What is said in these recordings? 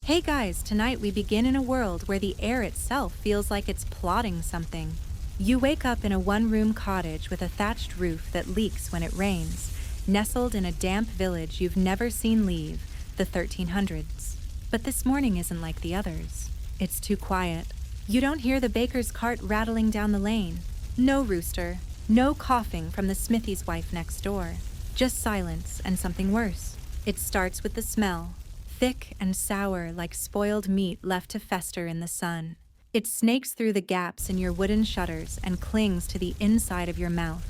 Hey guys, tonight we begin in a world where the air itself feels like it's plotting something. You wake up in a one-room cottage with a thatched roof that leaks when it rains, nestled in a damp village you've never seen leave, the 1300s. But this morning isn't like the others. It's too quiet. You don't hear the baker's cart rattling down the lane. No rooster, no coughing from the smithy's wife next door. Just silence and something worse. It starts with the smell. Thick and sour like spoiled meat left to fester in the sun. It snakes through the gaps in your wooden shutters and clings to the inside of your mouth.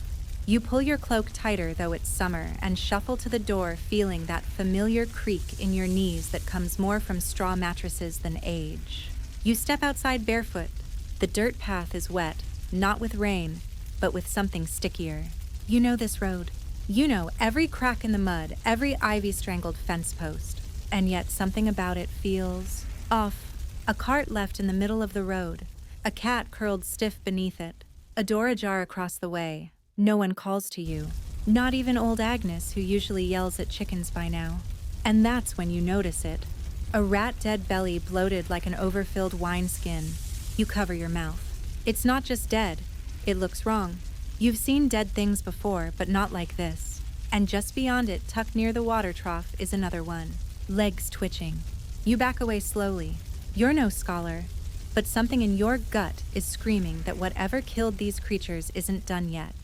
You pull your cloak tighter though it's summer and shuffle to the door feeling that familiar creak in your knees that comes more from straw mattresses than age. You step outside barefoot. The dirt path is wet, not with rain, but with something stickier. You know this road. You know every crack in the mud, every ivy-strangled fence post. And yet something about it feels off. A cart left in the middle of the road. A cat curled stiff beneath it. A door ajar across the way. No one calls to you. Not even old Agnes, who usually yells at chickens by now. And that's when you notice it. A rat-dead belly bloated like an overfilled wineskin. You cover your mouth. It's not just dead. It looks wrong. You've seen dead things before, but not like this. And just beyond it, tucked near the water trough, is another one. Legs twitching. You back away slowly. You're no scholar, but something in your gut is screaming that whatever killed these creatures isn't done yet.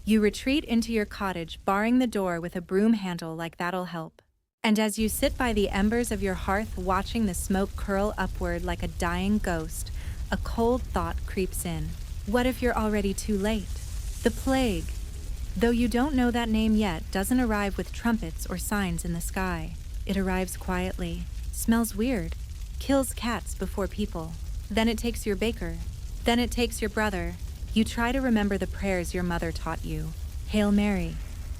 You retreat into your cottage, barring the door with a broom handle like that'll help. And as you sit by the embers of your hearth watching the smoke curl upward like a dying ghost, a cold thought creeps in. What if you're already too late? The plague, though you don't know that name yet, doesn't arrive with trumpets or signs in the sky. It arrives quietly, smells weird, kills cats before people. Then it takes your baker. Then it takes your brother. You try to remember the prayers your mother taught you. Hail Mary.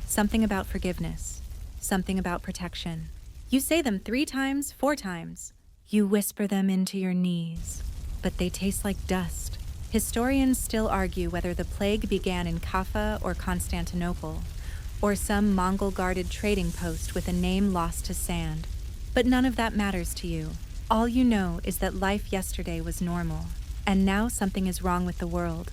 Something about forgiveness. Something about protection. You say them 3 times, 4 times. You whisper them into your knees. But they taste like dust. Historians still argue whether the plague began in Kaffa or Constantinople, or some Mongol-guarded trading post with a name lost to sand. But none of that matters to you. All you know is that life yesterday was normal, and now something is wrong with the world.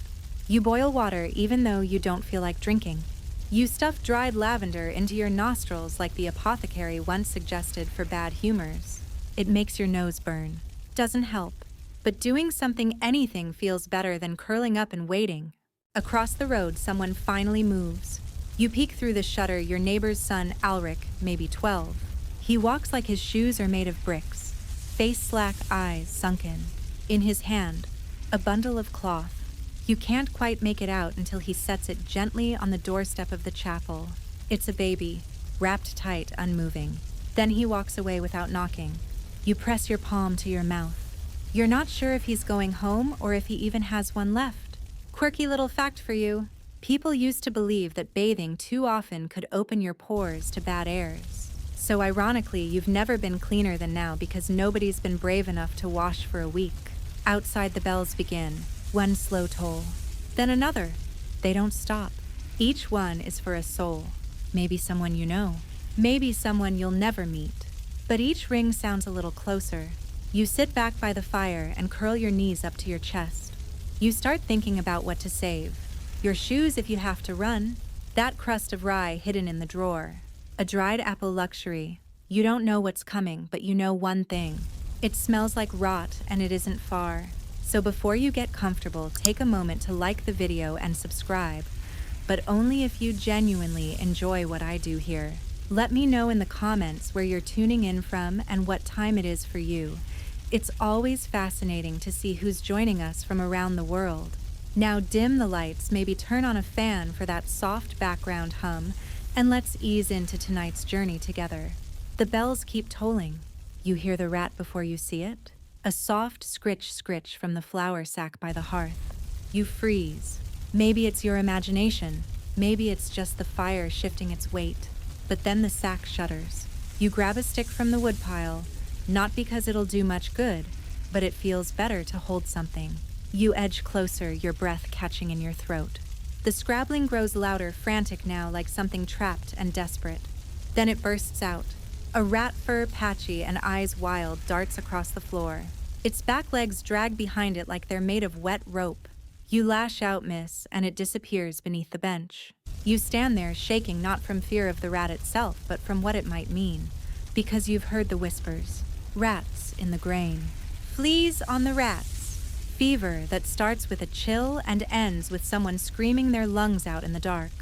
You boil water even though you don't feel like drinking. You stuff dried lavender into your nostrils like the apothecary once suggested for bad humors. It makes your nose burn. Doesn't help. But doing something, anything, feels better than curling up and waiting. Across the road, someone finally moves. You peek through the shutter, your neighbor's son, Alric, maybe 12. He walks like his shoes are made of bricks, face slack, eyes sunken. In his hand, a bundle of cloth. You can't quite make it out until he sets it gently on the doorstep of the chapel. It's a baby, wrapped tight, unmoving. Then he walks away without knocking. You press your palm to your mouth. You're not sure if he's going home or if he even has one left. Quirky little fact for you. People used to believe that bathing too often could open your pores to bad airs. So ironically, you've never been cleaner than now because nobody's been brave enough to wash for a week. Outside, the bells begin, one slow toll, then another. They don't stop. Each one is for a soul. Maybe someone you know, maybe someone you'll never meet. But each ring sounds a little closer. You sit back by the fire and curl your knees up to your chest. You start thinking about what to save. Your shoes if you have to run. That crust of rye hidden in the drawer. A dried apple luxury. You don't know what's coming, but you know one thing. It smells like rot and it isn't far. So before you get comfortable, take a moment to like the video and subscribe. But only if you genuinely enjoy what I do here. Let me know in the comments where you're tuning in from and what time it is for you. It's always fascinating to see who's joining us from around the world. Now dim the lights, maybe turn on a fan for that soft background hum, and let's ease into tonight's journey together. The bells keep tolling. You hear the rat before you see it? A soft scritch from the flour sack by the hearth. You freeze. Maybe it's your imagination. Maybe it's just the fire shifting its weight. But then the sack shudders. You grab a stick from the woodpile, not because it'll do much good, but it feels better to hold something. You edge closer, your breath catching in your throat. The scrabbling grows louder, frantic now, like something trapped and desperate. Then it bursts out. A rat, fur patchy and eyes wild, darts across the floor. Its back legs drag behind it like they're made of wet rope. You lash out, miss, and it disappears beneath the bench. You stand there, shaking not from fear of the rat itself, but from what it might mean. Because you've heard the whispers. Rats in the grain. Fleas on the rats. Fever that starts with a chill and ends with someone screaming their lungs out in the dark.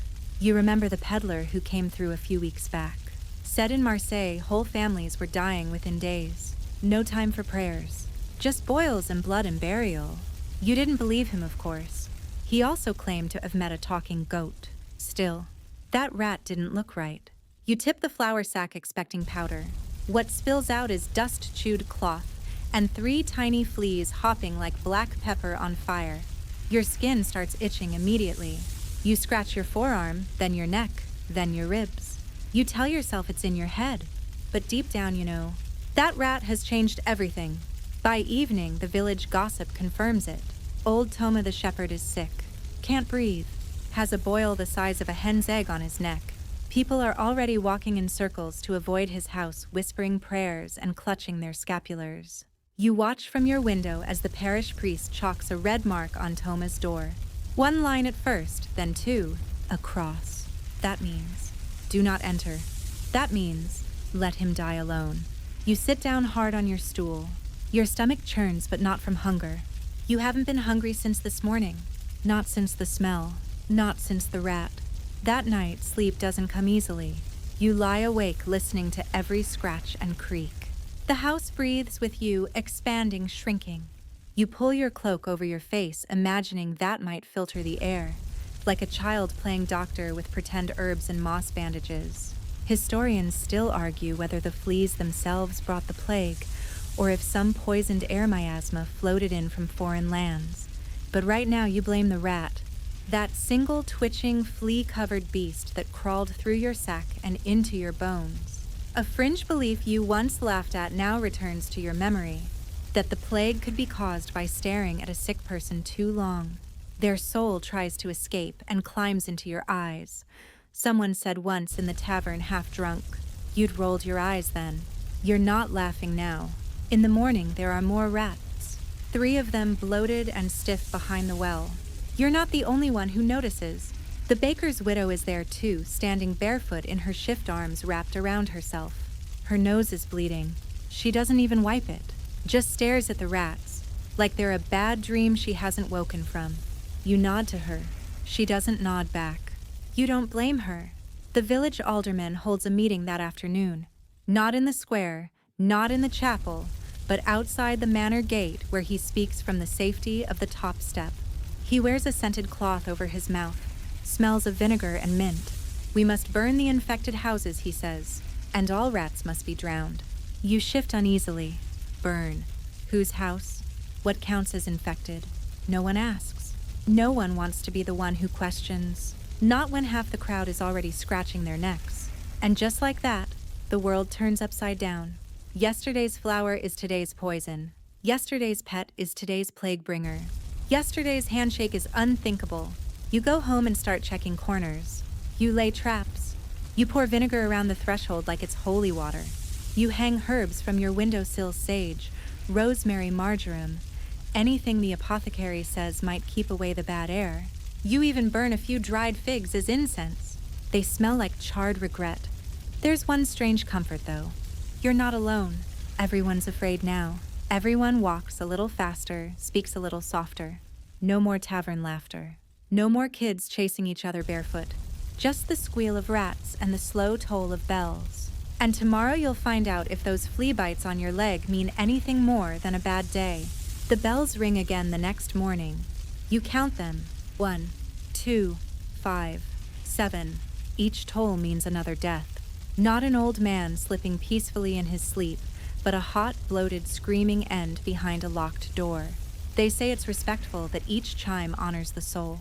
You remember the peddler who came through a few weeks back. Said in Marseille, whole families were dying within days. No time for prayers. Just boils and blood and burial. You didn't believe him, of course. He also claimed to have met a talking goat. Still, that rat didn't look right. You tip the flour sack expecting powder. What spills out is dust-chewed cloth, and 3 tiny fleas hopping like black pepper on fire. Your skin starts itching immediately. You scratch your forearm, then your neck, then your ribs. You tell yourself it's in your head, but deep down you know, that rat has changed everything. By evening, the village gossip confirms it. Old Toma the shepherd is sick, can't breathe, has a boil the size of a hen's egg on his neck. People are already walking in circles to avoid his house, whispering prayers and clutching their scapulars. You watch from your window as the parish priest chalks a red mark on Toma's door. 1 line at first, then 2, a cross. That means, do not enter. That means, let him die alone. You sit down hard on your stool. Your stomach churns, but not from hunger. You haven't been hungry since this morning. Not since the smell. Not since the rat. That night, sleep doesn't come easily. You lie awake listening to every scratch and creak. The house breathes with you, expanding, shrinking. You pull your cloak over your face, imagining that might filter the air, like a child playing doctor with pretend herbs and moss bandages. Historians still argue whether the fleas themselves brought the plague, or if some poisoned air miasma floated in from foreign lands. But right now you blame the rat, that single twitching, flea-covered beast that crawled through your sack and into your bones. A fringe belief you once laughed at now returns to your memory, that the plague could be caused by staring at a sick person too long. Their soul tries to escape and climbs into your eyes. Someone said once in the tavern, half drunk. You'd rolled your eyes then. You're not laughing now. In the morning, there are more rats. 3 of them bloated and stiff behind the well. You're not the only one who notices. The baker's widow is there too, standing barefoot in her shift arms wrapped around herself. Her nose is bleeding. She doesn't even wipe it. Just stares at the rats, like they're a bad dream she hasn't woken from. You nod to her. She doesn't nod back. You don't blame her. The village alderman holds a meeting that afternoon. Not in the square, not in the chapel, but outside the manor gate where he speaks from the safety of the top step. He wears a scented cloth over his mouth, smells of vinegar and mint. We must burn the infected houses, he says, and all rats must be drowned. You shift uneasily. Burn. Whose house? What counts as infected? No one asks. No one wants to be the one who questions. Not when half the crowd is already scratching their necks. And just like that, the world turns upside down. Yesterday's flower is today's poison. Yesterday's pet is today's plague bringer. Yesterday's handshake is unthinkable. You go home and start checking corners. You lay traps. You pour vinegar around the threshold like it's holy water. You hang herbs from your windowsill, sage, rosemary, marjoram, anything the apothecary says might keep away the bad air. You even burn a few dried figs as incense. They smell like charred regret. There's one strange comfort, though. You're not alone. Everyone's afraid now. Everyone walks a little faster, speaks a little softer. No more tavern laughter. No more kids chasing each other barefoot. Just the squeal of rats and the slow toll of bells. And tomorrow you'll find out if those flea bites on your leg mean anything more than a bad day. The bells ring again the next morning. You count them. 1, 2, 5, 7. Each toll means another death. Not an old man slipping peacefully in his sleep, but a hot, bloated, screaming end behind a locked door. They say it's respectful that each chime honors the soul.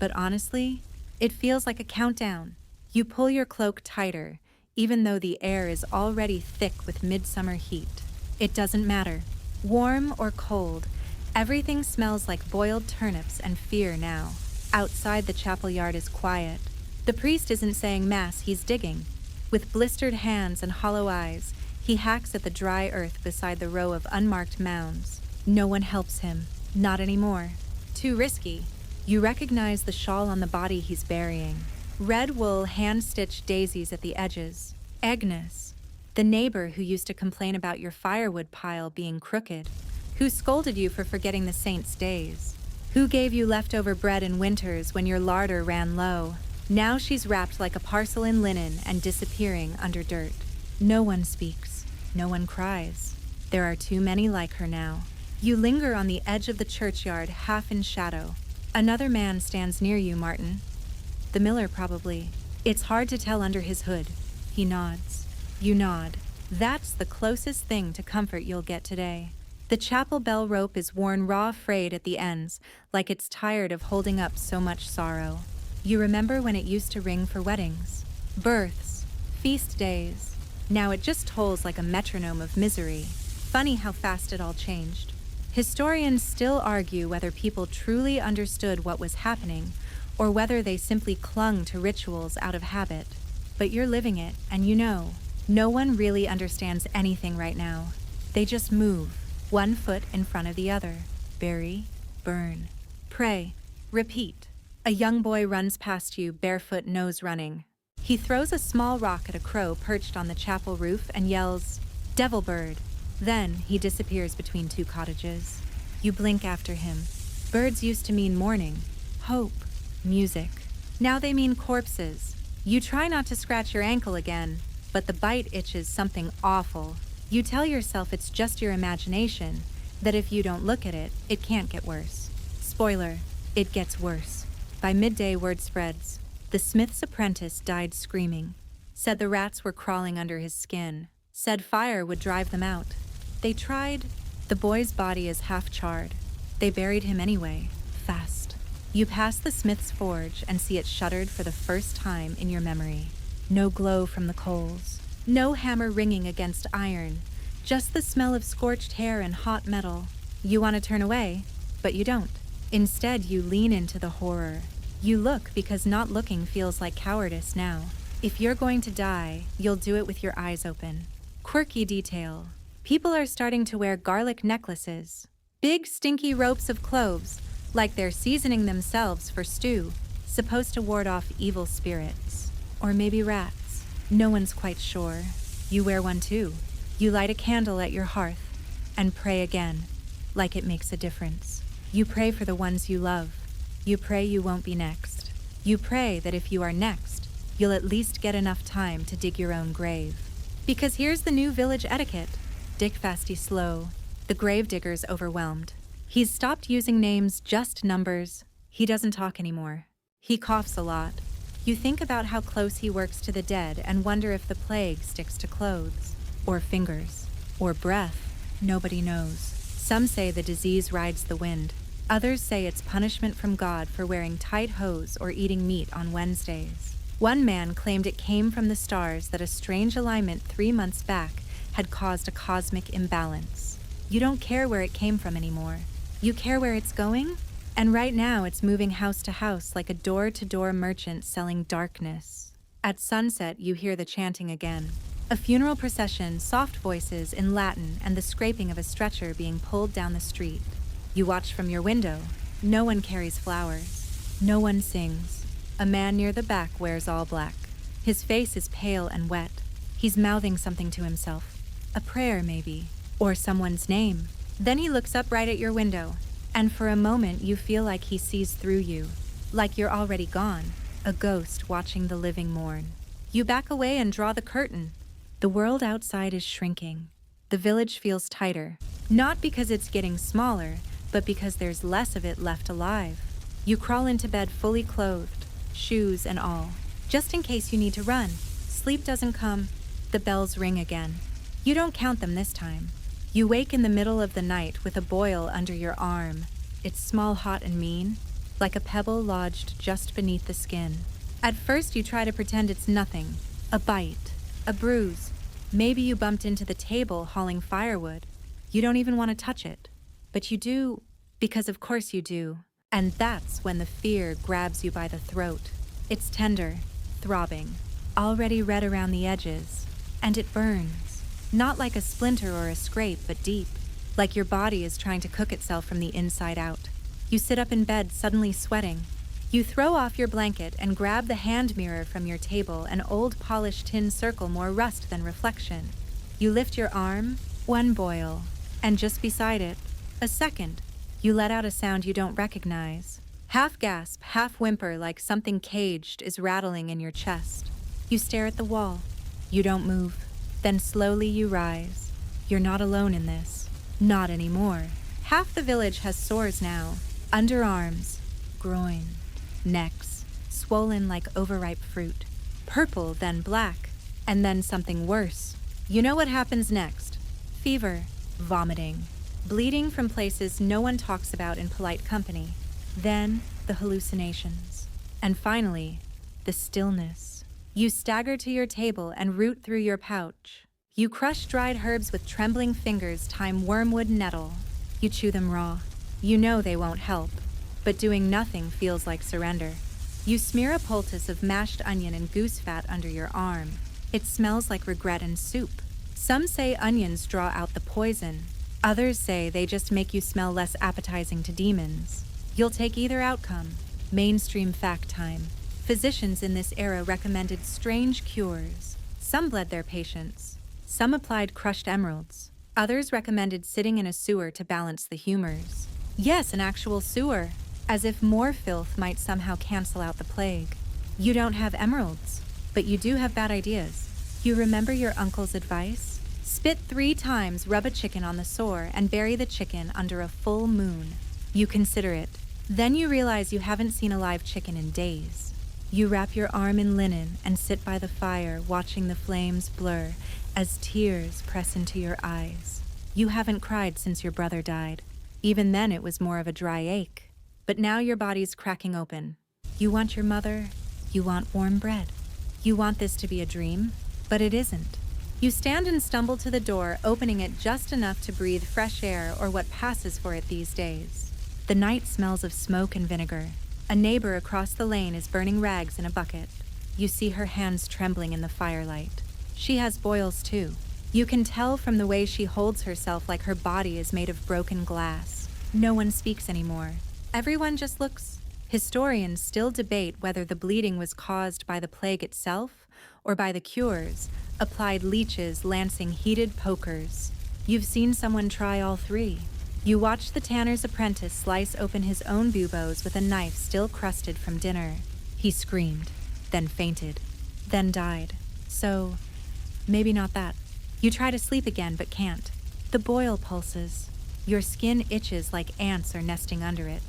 But honestly, it feels like a countdown. You pull your cloak tighter, even though the air is already thick with midsummer heat. It doesn't matter. Warm or cold, everything smells like boiled turnips and fear now. Outside, the chapel yard is quiet. The priest isn't saying mass, he's digging. With blistered hands and hollow eyes, he hacks at the dry earth beside the row of unmarked mounds. No one helps him. Not anymore. Too risky. You recognize the shawl on the body he's burying. Red wool hand-stitched daisies at the edges. Agnes, the neighbor who used to complain about your firewood pile being crooked. Who scolded you for forgetting the saints' days. Who gave you leftover bread in winters when your larder ran low. Now she's wrapped like a parcel in linen and disappearing under dirt. No one speaks. No one cries. There are too many like her now. You linger on the edge of the churchyard, half in shadow. Another man stands near you, Martin. The miller, probably. It's hard to tell under his hood. He nods. You nod. That's the closest thing to comfort you'll get today. The chapel bell rope is worn raw frayed at the ends, like it's tired of holding up so much sorrow. You remember when it used to ring for weddings, births, feast days. Now it just tolls like a metronome of misery. Funny how fast it all changed. Historians still argue whether people truly understood what was happening, or whether they simply clung to rituals out of habit. But you're living it, and you know, no one really understands anything right now. They just move, one foot in front of the other. Bury, burn, pray, repeat. A young boy runs past you, barefoot, nose running. He throws a small rock at a crow perched on the chapel roof and yells, "Devil bird." Then he disappears between two cottages. You blink after him. Birds used to mean morning, hope, music. Now they mean corpses. You try not to scratch your ankle again, but the bite itches something awful. You tell yourself it's just your imagination, that if you don't look at it, it can't get worse. Spoiler, it gets worse. By midday, word spreads. The smith's apprentice died screaming. Said the rats were crawling under his skin. Said fire would drive them out. They tried. The boy's body is half charred. They buried him anyway, fast. You pass the smith's forge and see it shuttered for the first time in your memory. No glow from the coals. No hammer ringing against iron. Just the smell of scorched hair and hot metal. You want to turn away, but you don't. Instead, you lean into the horror. You look because not looking feels like cowardice now. If you're going to die, you'll do it with your eyes open. Quirky detail. People are starting to wear garlic necklaces. Big stinky ropes of cloves, like they're seasoning themselves for stew, supposed to ward off evil spirits. Or maybe rats. No one's quite sure. You wear one too. You light a candle at your hearth and pray again, like it makes a difference. You pray for the ones you love. You pray you won't be next. You pray that if you are next, you'll at least get enough time to dig your own grave. Because here's the new village etiquette. Dick Fasty slow. The gravedigger's overwhelmed. He's stopped using names, just numbers. He doesn't talk anymore. He coughs a lot. You think about how close he works to the dead and wonder if the plague sticks to clothes, or fingers, or breath. Nobody knows. Some say the disease rides the wind. Others say it's punishment from God for wearing tight hose or eating meat on Wednesdays. One man claimed it came from the stars that a strange alignment 3 months back had caused a cosmic imbalance. You don't care where it came from anymore. You care where it's going? And right now it's moving house to house like a door-to-door merchant selling darkness. At sunset, you hear the chanting again. A funeral procession, soft voices in Latin, and the scraping of a stretcher being pulled down the street. You watch from your window. No one carries flowers. No one sings. A man near the back wears all black. His face is pale and wet. He's mouthing something to himself. A prayer, maybe. Or someone's name. Then he looks up right at your window, and for a moment you feel like he sees through you. Like you're already gone. A ghost watching the living mourn. You back away and draw the curtain. The world outside is shrinking. The village feels tighter. Not because it's getting smaller, but because there's less of it left alive. You crawl into bed fully clothed, shoes and all, just in case you need to run. Sleep doesn't come. The bells ring again. You don't count them this time. You wake in the middle of the night with a boil under your arm. It's small, hot, and mean, like a pebble lodged just beneath the skin. At first you try to pretend it's nothing. A bite, a bruise. Maybe you bumped into the table hauling firewood. You don't even want to touch it. But you do, because of course you do. And that's when the fear grabs you by the throat. It's tender, throbbing. already red around the edges, and it burns. Not like a splinter or a scrape, but deep, like your body is trying to cook itself from the inside out. You sit up in bed, suddenly sweating. You throw off your blanket and grab the hand mirror from your table, an old polished tin circle, more rust than reflection. You lift your arm, one boil, and just beside it, a second. You let out a sound you don't recognize. Half gasp, half whimper, like something caged is rattling in your chest. You stare at the wall. You don't move. Then slowly you rise. You're not alone in this. Not anymore. Half the village has sores now. Underarms, groin, necks, swollen like overripe fruit. Purple, then black, and then something worse. You know what happens next. Fever, vomiting, bleeding from places no one talks about in polite company. Then the hallucinations. And finally, the stillness. You stagger to your table and root through your pouch. You crush dried herbs with trembling fingers, time wormwood nettle. You chew them raw. You know they won't help, but doing nothing feels like surrender. You smear a poultice of mashed onion and goose fat under your arm. It smells like regret and soup. Some say onions draw out the poison. Others say they just make you smell less appetizing to demons. You'll take either outcome. Mainstream fact time. Physicians in this era recommended strange cures. Some bled their patients. Some applied crushed emeralds. Others recommended sitting in a sewer to balance the humors. Yes, an actual sewer. As if more filth might somehow cancel out the plague. You don't have emeralds, but you do have bad ideas. You remember your uncle's advice? Spit 3 times, rub a chicken on the sore, and bury the chicken under a full moon. You consider it. Then you realize you haven't seen a live chicken in days. You wrap your arm in linen and sit by the fire, watching the flames blur as tears press into your eyes. You haven't cried since your brother died. Even then it was more of a dry ache. But now your body's cracking open. You want your mother. You want warm bread. You want this to be a dream, but it isn't. You stand and stumble to the door, opening it just enough to breathe fresh air, or what passes for it these days. The night smells of smoke and vinegar. A neighbor across the lane is burning rags in a bucket. You see her hands trembling in the firelight. She has boils too. You can tell from the way she holds herself like her body is made of broken glass. No one speaks anymore. Everyone just looks. Historians still debate whether the bleeding was caused by the plague itself or by the cures, applied leeches lancing heated pokers. You've seen someone try all 3. You watch the tanner's apprentice slice open his own buboes with a knife still crusted from dinner. He screamed, then fainted, then died. So, maybe not that. You try to sleep again but can't. The boil pulses. Your skin itches like ants are nesting under it.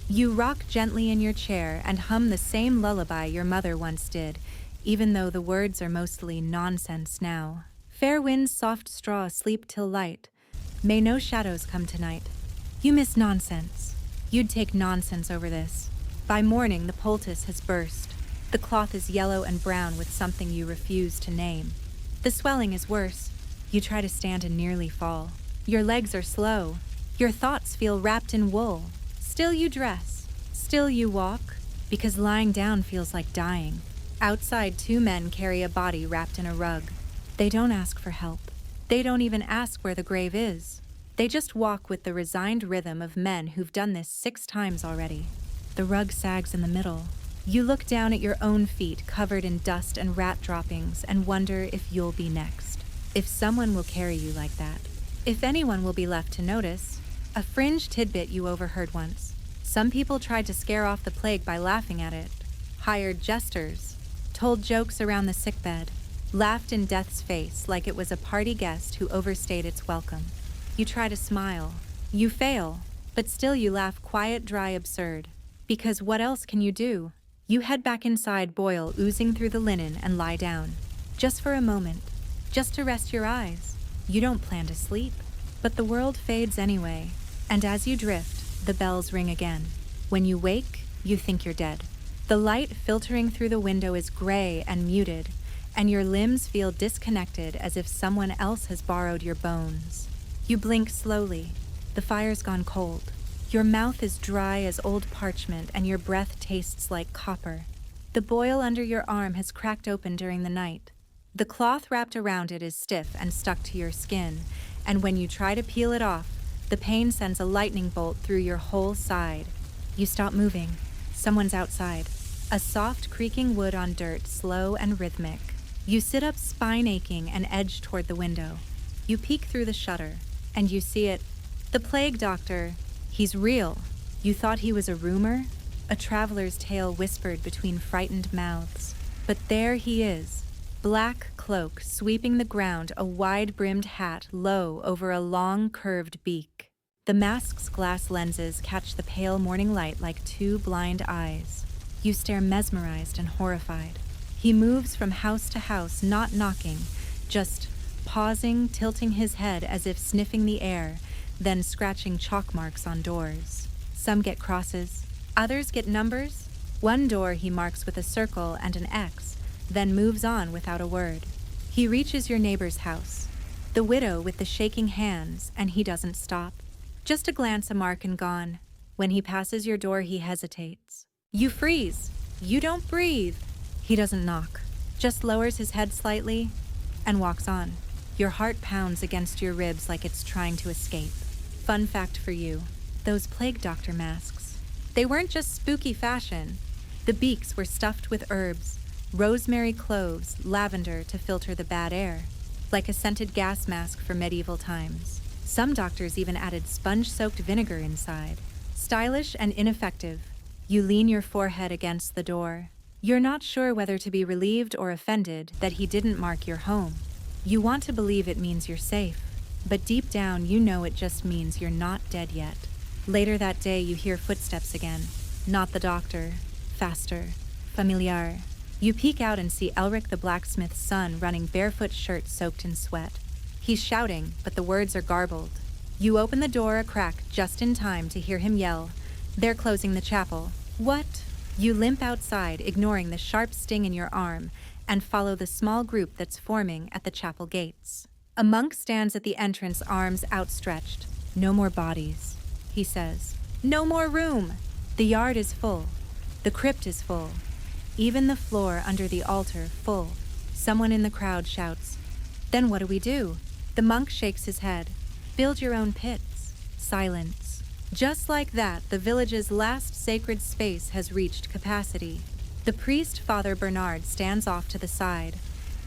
You rock gently in your chair and hum the same lullaby your mother once did, even though the words are mostly nonsense now. Fair winds, soft straw, sleep till light. May no shadows come tonight. You miss nonsense. You'd take nonsense over this. By morning, the poultice has burst. The cloth is yellow and brown with something you refuse to name. The swelling is worse. You try to stand and nearly fall. Your legs are slow. Your thoughts feel wrapped in wool. Still you dress. Still you walk, because lying down feels like dying. Outside, 2 men carry a body wrapped in a rug. They don't ask for help. They don't even ask where the grave is. They just walk with the resigned rhythm of men who've done this 6 times already. The rug sags in the middle. You look down at your own feet covered in dust and rat droppings and wonder if you'll be next. If someone will carry you like that. If anyone will be left to notice. A fringe tidbit you overheard once. Some people tried to scare off the plague by laughing at it. Hired jesters. Told jokes around the sickbed. Laughed in death's face like it was a party guest who overstayed its welcome. You try to smile. You fail. But still you laugh quiet, dry, absurd. Because what else can you do? You head back inside, boil oozing through the linen, and lie down. Just for a moment. Just to rest your eyes. You don't plan to sleep. But the world fades anyway. And as you drift, the bells ring again. When you wake, you think you're dead. The light filtering through the window is gray and muted, and your limbs feel disconnected as if someone else has borrowed your bones. You blink slowly. The fire's gone cold. Your mouth is dry as old parchment, and your breath tastes like copper. The boil under your arm has cracked open during the night. The cloth wrapped around it is stiff and stuck to your skin, and when you try to peel it off, the pain sends a lightning bolt through your whole side. You stop moving. Someone's outside. A soft creaking wood on dirt, slow and rhythmic. You sit up, spine aching, and edge toward the window. You peek through the shutter, and you see it. The plague doctor. He's real. You thought he was a rumor? A traveler's tale whispered between frightened mouths. But there he is. Black cloak sweeping the ground, a wide-brimmed hat low over a long, curved beak. The mask's glass lenses catch the pale morning light like two blind eyes. You stare mesmerized and horrified. He moves from house to house, not knocking, just pausing, tilting his head as if sniffing the air, then scratching chalk marks on doors. Some get crosses, others get numbers. One door he marks with a circle and an X, then moves on without a word. He reaches your neighbor's house, the widow with the shaking hands, and he doesn't stop. Just a glance, a mark, and gone. When he passes your door, he hesitates. You freeze. You don't breathe. He doesn't knock, just lowers his head slightly and walks on. Your heart pounds against your ribs like it's trying to escape. Fun fact for you, those plague doctor masks, they weren't just spooky fashion. The beaks were stuffed with herbs, rosemary, cloves, lavender to filter the bad air, like a scented gas mask for medieval times. Some doctors even added sponge-soaked vinegar inside. Stylish and ineffective. You lean your forehead against the door. You're not sure whether to be relieved or offended that he didn't mark your home. You want to believe it means you're safe, but deep down you know it just means you're not dead yet. Later that day you hear footsteps again. Not the doctor. Faster. Familiar. You peek out and see Elric the blacksmith's son running barefoot, shirt soaked in sweat. He's shouting, but the words are garbled. You open the door a crack just in time to hear him yell, "They're closing the chapel." What? You limp outside, ignoring the sharp sting in your arm, and follow the small group that's forming at the chapel gates. A monk stands at the entrance, arms outstretched. "No more bodies," he says. "No more room." The yard is full. The crypt is full. Even the floor under the altar full. Someone in the crowd shouts, "Then what do we do?" The monk shakes his head. "Build your own pits." Silence. Just like that, the village's last sacred space has reached capacity. The priest, Father Bernard, stands off to the side.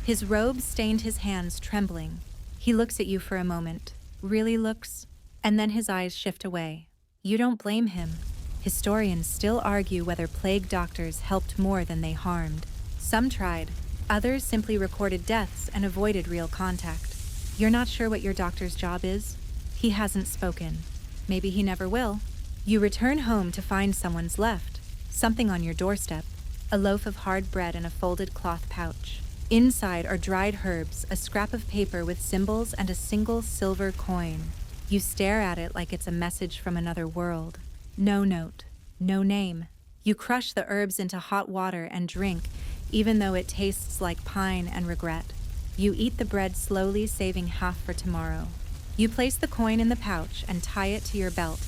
His robe stained his hands, trembling. He looks at you for a moment, really looks, and then his eyes shift away. You don't blame him. Historians still argue whether plague doctors helped more than they harmed. Some tried. Others simply recorded deaths and avoided real contact. You're not sure what your doctor's job is? He hasn't spoken. Maybe he never will. You return home to find someone's left. Something on your doorstep. A loaf of hard bread in a folded cloth pouch. Inside are dried herbs, a scrap of paper with symbols, and a single silver coin. You stare at it like it's a message from another world. No note. No name. You crush the herbs into hot water and drink, even though it tastes like pine and regret. You eat the bread slowly, saving half for tomorrow. You place the coin in the pouch and tie it to your belt,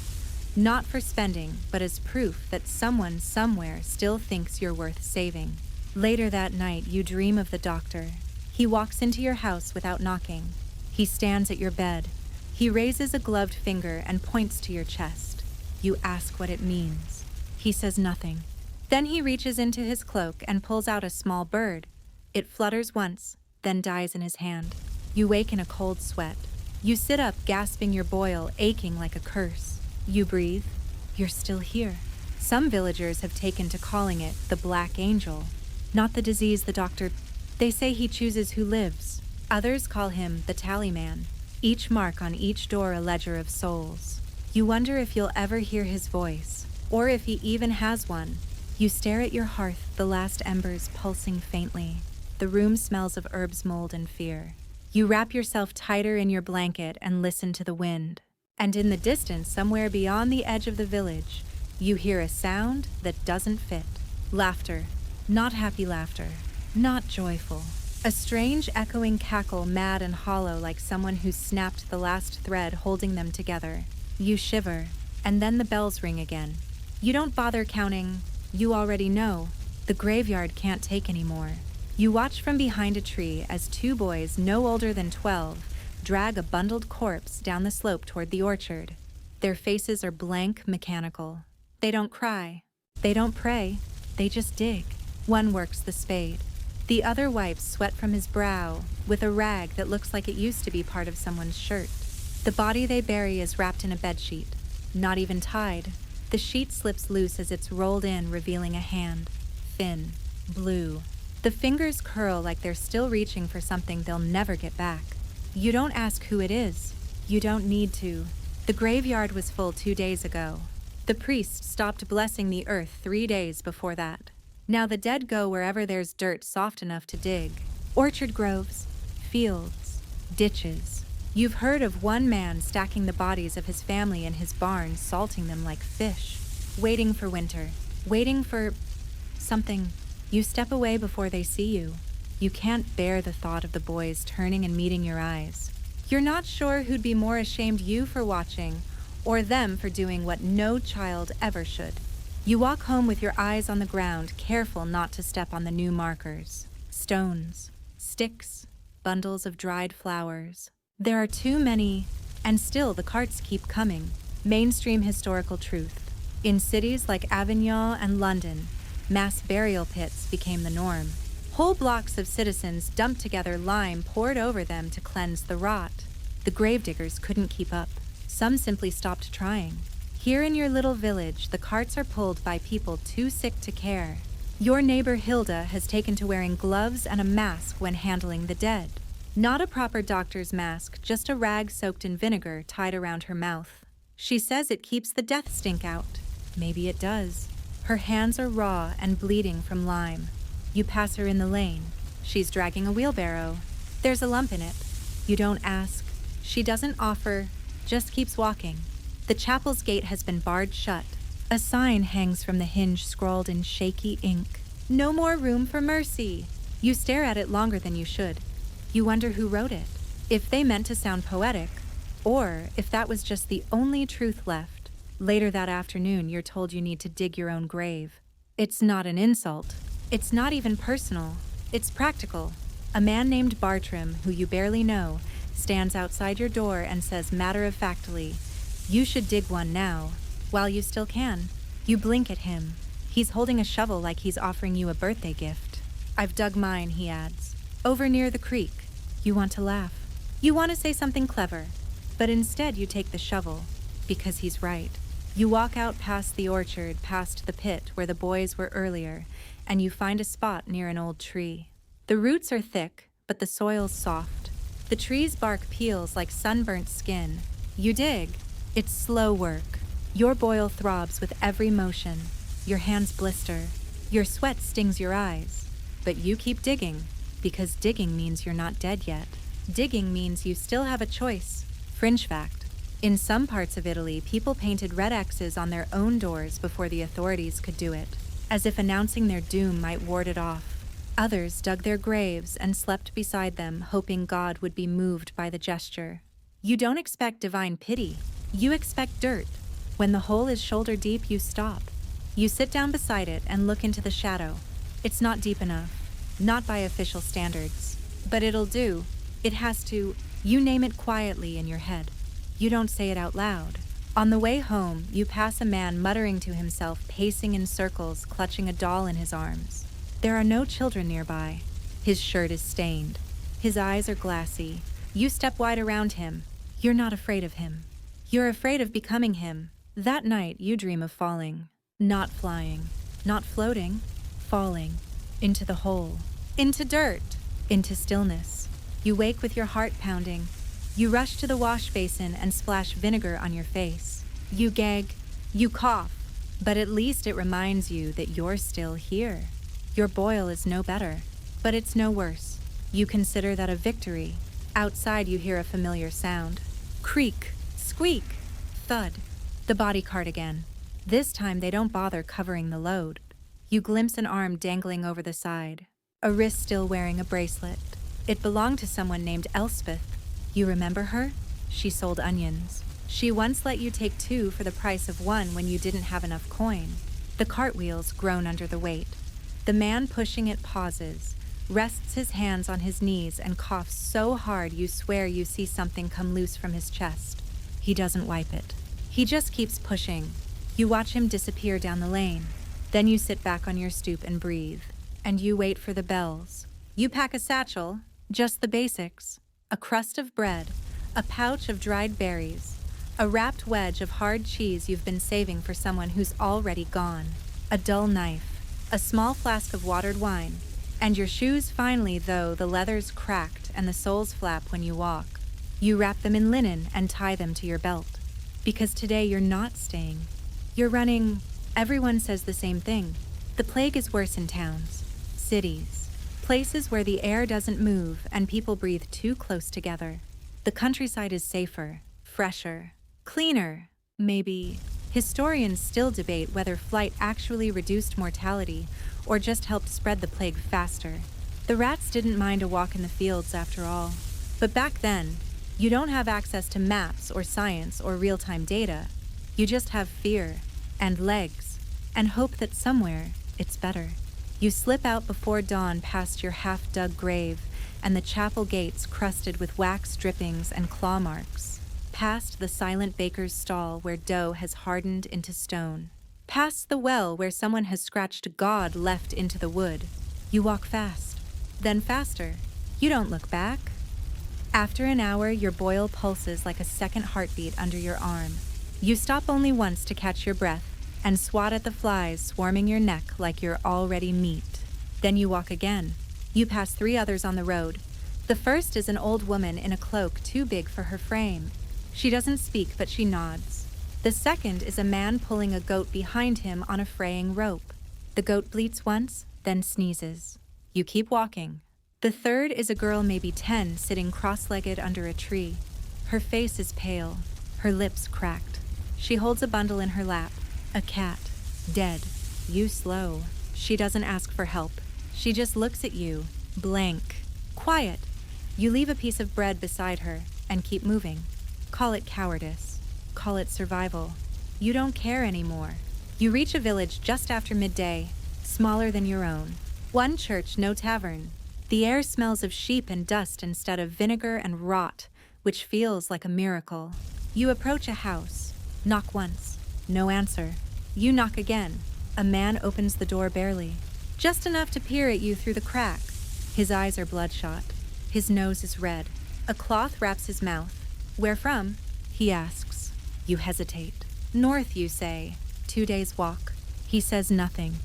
not for spending, but as proof that someone somewhere still thinks you're worth saving. Later that night, you dream of the doctor. He walks into your house without knocking. He stands at your bed. He raises a gloved finger and points to your chest. You ask what it means. He says nothing. Then he reaches into his cloak and pulls out a small bird. It flutters once, then dies in his hand. You wake in a cold sweat. You sit up, gasping your boil, aching like a curse. You breathe. You're still here. Some villagers have taken to calling it the Black Angel. Not the disease the doctor... They say he chooses who lives. Others call him the Tallyman. Each mark on each door a ledger of souls. You wonder if you'll ever hear his voice, or if he even has one. You stare at your hearth, the last embers pulsing faintly. The room smells of herbs, mold, and fear. You wrap yourself tighter in your blanket and listen to the wind. And in the distance, somewhere beyond the edge of the village, you hear a sound that doesn't fit. Laughter. Not happy laughter. Not joyful. A strange echoing cackle, mad and hollow, like someone who snapped the last thread holding them together. You shiver, and then the bells ring again. You don't bother counting. You already know. The graveyard can't take anymore. You watch from behind a tree as two boys no older than 12 drag a bundled corpse down the slope toward the orchard. Their faces are blank, mechanical. They don't cry. They don't pray. They just dig. One works the spade. The other wipes sweat from his brow with a rag that looks like it used to be part of someone's shirt. The body they bury is wrapped in a bedsheet, not even tied. The sheet slips loose as it's rolled in, revealing a hand. Thin, blue. The fingers curl like they're still reaching for something they'll never get back. You don't ask who it is. You don't need to. The graveyard was full 2 days ago. The priest stopped blessing the earth 3 days before that. Now the dead go wherever there's dirt soft enough to dig. Orchard groves, fields, ditches. You've heard of one man stacking the bodies of his family in his barn, salting them like fish. Waiting for winter. Waiting for something. You step away before they see you. You can't bear the thought of the boys turning and meeting your eyes. You're not sure who'd be more ashamed, you for watching, or them for doing what no child ever should. You walk home with your eyes on the ground, careful not to step on the new markers. Stones, sticks, bundles of dried flowers. There are too many, and still the carts keep coming. Mainstream historical truth. In cities like Avignon and London, mass burial pits became the norm. Whole blocks of citizens dumped together lime poured over them to cleanse the rot. The gravediggers couldn't keep up. Some simply stopped trying. Here in your little village, the carts are pulled by people too sick to care. Your neighbor Hilda has taken to wearing gloves and a mask when handling the dead. Not a proper doctor's mask, just a rag soaked in vinegar tied around her mouth. She says it keeps the death stink out. Maybe it does. Her hands are raw and bleeding from lime. You pass her in the lane. She's dragging a wheelbarrow. There's a lump in it. You don't ask. She doesn't offer, just keeps walking. The chapel's gate has been barred shut. A sign hangs from the hinge scrawled in shaky ink. No more room for mercy. You stare at it longer than you should. You wonder who wrote it. If they meant to sound poetic, or if that was just the only truth left. Later that afternoon, you're told you need to dig your own grave. It's not an insult. It's not even personal. It's practical. A man named Bartram, who you barely know, stands outside your door and says matter-of-factly, "You should dig one now, while you still can." You blink at him. He's holding a shovel like he's offering you a birthday gift. "I've dug mine," he adds, "over near the creek." You want to laugh. You want to say something clever, but instead you take the shovel, because he's right. You walk out past the orchard, past the pit where the boys were earlier, and you find a spot near an old tree. The roots are thick, but the soil's soft. The tree's bark peels like sunburnt skin. You dig. It's slow work. Your boil throbs with every motion. Your hands blister. Your sweat stings your eyes. But you keep digging, because digging means you're not dead yet. Digging means you still have a choice. Fringe fact. In some parts of Italy, people painted red X's on their own doors before the authorities could do it, as if announcing their doom might ward it off. Others dug their graves and slept beside them, hoping God would be moved by the gesture. You don't expect divine pity. You expect dirt. When the hole is shoulder deep, you stop. You sit down beside it and look into the shadow. It's not deep enough. Not by official standards. But it'll do. It has to. You name it quietly in your head. You don't say it out loud. On the way home, you pass a man muttering to himself, pacing in circles, clutching a doll in his arms. There are no children nearby. His shirt is stained. His eyes are glassy. You step wide around him. You're not afraid of him. You're afraid of becoming him. That night, you dream of falling. Not flying. Not floating. Falling. Into the hole. Into dirt. Into stillness. You wake with your heart pounding. You rush to the wash basin and splash vinegar on your face. You gag. You cough. But at least it reminds you that you're still here. Your boil is no better, but it's no worse. You consider that a victory. Outside you hear a familiar sound. Creak, squeak, thud. The body cart again. This time they don't bother covering the load. You glimpse an arm dangling over the side. A wrist still wearing a bracelet. It belonged to someone named Elspeth. You remember her? She sold onions. She once let you take 2 for the price of 1 when you didn't have enough coin. The cartwheels groan under the weight. The man pushing it pauses, rests his hands on his knees, and coughs so hard you swear you see something come loose from his chest. He doesn't wipe it. He just keeps pushing. You watch him disappear down the lane. Then you sit back on your stoop and breathe. And you wait for the bells. You pack a satchel, just the basics. A crust of bread, a pouch of dried berries, a wrapped wedge of hard cheese you've been saving for someone who's already gone, a dull knife, a small flask of watered wine, and your shoes finally, though the leather's cracked and the soles flap when you walk. You wrap them in linen and tie them to your belt. Because today you're not staying. You're running. Everyone says the same thing. The plague is worse in towns, cities, places where the air doesn't move and people breathe too close together. The countryside is safer, fresher, cleaner, maybe. Historians still debate whether flight actually reduced mortality or just helped spread the plague faster. The rats didn't mind a walk in the fields after all. But back then, you don't have access to maps or science or real-time data. You just have fear and legs and hope that somewhere it's better. You slip out before dawn past your half-dug grave and the chapel gates crusted with wax drippings and claw marks, past the silent baker's stall where dough has hardened into stone, past the well where someone has scratched God left into the wood. You walk fast, then faster. You don't look back. After an hour, your boil pulses like a second heartbeat under your arm. You stop only once to catch your breath and swat at the flies swarming your neck like you're already meat. Then you walk again. You pass 3 others on the road. The first is an old woman in a cloak too big for her frame. She doesn't speak, but she nods. The second is a man pulling a goat behind him on a fraying rope. The goat bleats once, then sneezes. You keep walking. The third is a girl maybe 10 sitting cross-legged under a tree. Her face is pale, her lips cracked. She holds a bundle in her lap. A cat. Dead. You slow. She doesn't ask for help. She just looks at you, blank. Quiet. You leave a piece of bread beside her and keep moving. Call it cowardice. Call it survival. You don't care anymore. You reach a village just after midday, smaller than your own. 1 church, no tavern. The air smells of sheep and dust instead of vinegar and rot, which feels like a miracle. You approach a house. Knock once. No answer. You knock again. A man opens the door barely, just enough to peer at you through the crack. His eyes are bloodshot. His nose is red. A cloth wraps his mouth. Where from? He asks. You hesitate. North, you say. 2 days' walk. He says nothing,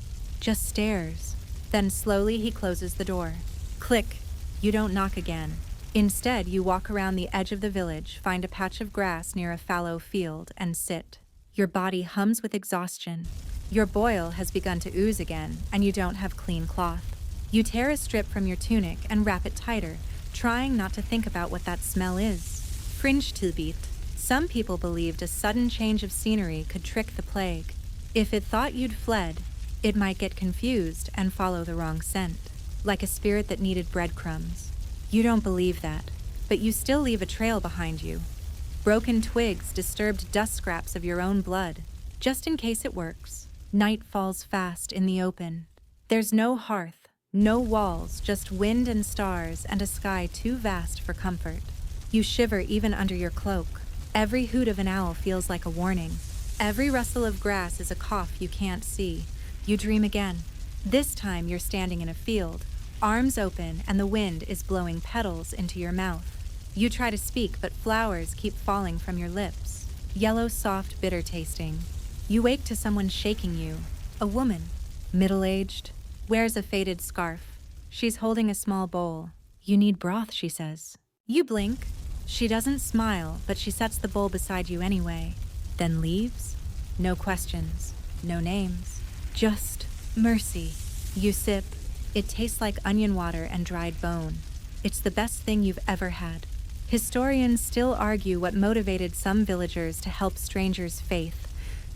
just stares. Then slowly he closes the door. Click. You don't knock again. Instead, you walk around the edge of the village, find a patch of grass near a fallow field, and sit. Your body hums with exhaustion. Your boil has begun to ooze again, and you don't have clean cloth. You tear a strip from your tunic and wrap it tighter, trying not to think about what that smell is. Fringe-tilbit. Some people believed a sudden change of scenery could trick the plague. If it thought you'd fled, it might get confused and follow the wrong scent, like a spirit that needed breadcrumbs. You don't believe that, but you still leave a trail behind you. Broken twigs, disturbed dust scraps of your own blood, just in case it works. Night falls fast in the open. There's no hearth, no walls, just wind and stars and a sky too vast for comfort. You shiver even under your cloak. Every hoot of an owl feels like a warning. Every rustle of grass is a cough you can't see. You dream again. This time you're standing in a field, arms open, and the wind is blowing petals into your mouth. You try to speak, but flowers keep falling from your lips. Yellow, soft, bitter tasting. You wake to someone shaking you. A woman, middle-aged, wears a faded scarf. She's holding a small bowl. You need broth, she says. You blink. She doesn't smile, but she sets the bowl beside you anyway. Then leaves. No questions, no names. Just mercy. You sip. It tastes like onion water and dried bone. It's the best thing you've ever had. Historians still argue what motivated some villagers to help strangers' faith.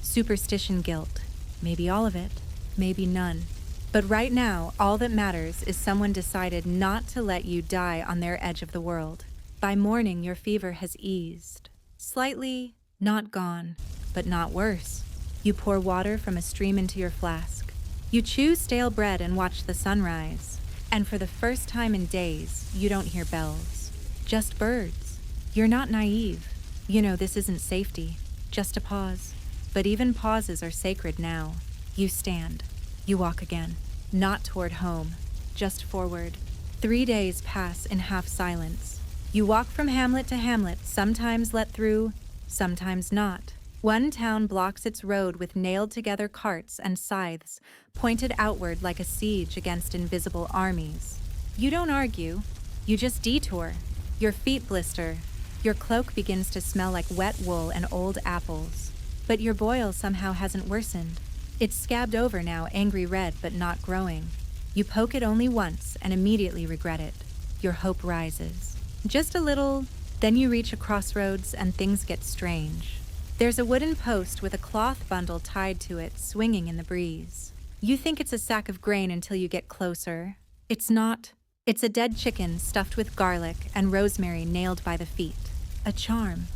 Superstition, guilt. Maybe all of it, maybe none. But right now, all that matters is someone decided not to let you die on their edge of the world. By morning, your fever has eased. Slightly, not gone, but not worse. You pour water from a stream into your flask. You chew stale bread and watch the sunrise. And for the first time in days, you don't hear bells. Just birds. You're not naive. You know this isn't safety. Just a pause. But even pauses are sacred now. You stand. You walk again. Not toward home. Just forward. 3 days pass in half silence. You walk from hamlet to hamlet, sometimes let through, sometimes not. One town blocks its road with nailed-together carts and scythes, pointed outward like a siege against invisible armies. You don't argue. You just detour. Your feet blister. Your cloak begins to smell like wet wool and old apples. But your boil somehow hasn't worsened. It's scabbed over now, angry red, but not growing. You poke it only once and immediately regret it. Your hope rises. Just a little, then you reach a crossroads and things get strange. There's a wooden post with a cloth bundle tied to it, swinging in the breeze. You think it's a sack of grain until you get closer. It's not. It's a dead chicken stuffed with garlic and rosemary nailed by the feet. A charm.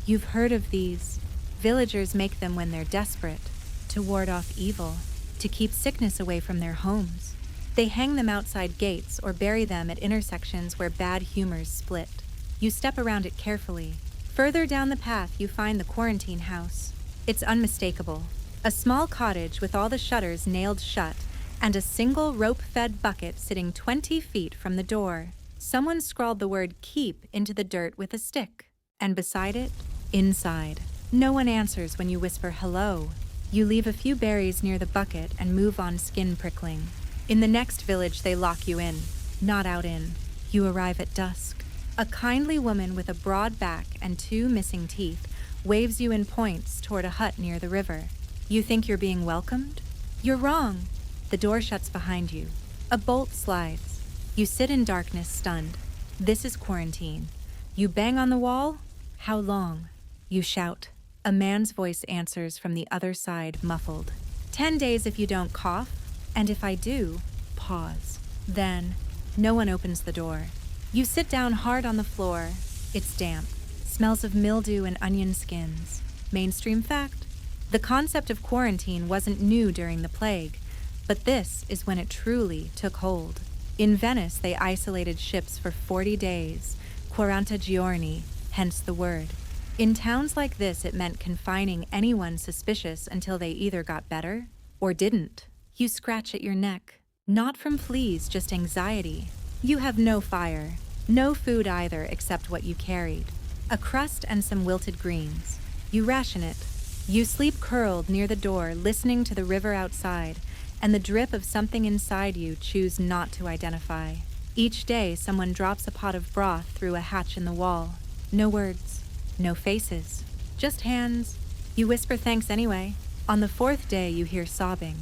You've heard of these. Villagers make them when they're desperate, to ward off evil, to keep sickness away from their homes. They hang them outside gates or bury them at intersections where bad humors split. You step around it carefully. Further down the path, you find the quarantine house. It's unmistakable. A small cottage with all the shutters nailed shut and a single rope-fed bucket sitting 20 feet from the door. Someone scrawled the word "keep" into the dirt with a stick. And beside it, inside. No one answers when you whisper hello. You leave a few berries near the bucket and move on, skin prickling. In the next village, they lock you in. Not out in. You arrive at dusk. A kindly woman with a broad back and 2 missing teeth waves you in points toward a hut near the river. You think you're being welcomed? You're wrong. The door shuts behind you. A bolt slides. You sit in darkness, stunned. This is quarantine. You bang on the wall? How long? You shout. A man's voice answers from the other side, muffled. 10 days if you don't cough, and if I do, pause. Then, no one opens the door. You sit down hard on the floor. It's damp. Smells of mildew and onion skins. Mainstream fact. The concept of quarantine wasn't new during the plague, but this is when it truly took hold. In Venice, they isolated ships for 40 days, 40 giorni, hence the word. In towns like this, it meant confining anyone suspicious until they either got better or didn't. You scratch at your neck. Not from fleas, just anxiety. You have no fire, no food either except what you carried. A crust and some wilted greens. You ration it. You sleep curled near the door, listening to the river outside, and the drip of something inside you choose not to identify. Each day, someone drops a pot of broth through a hatch in the wall. No words, no faces, just hands. You whisper thanks anyway. On the 4th day, you hear sobbing.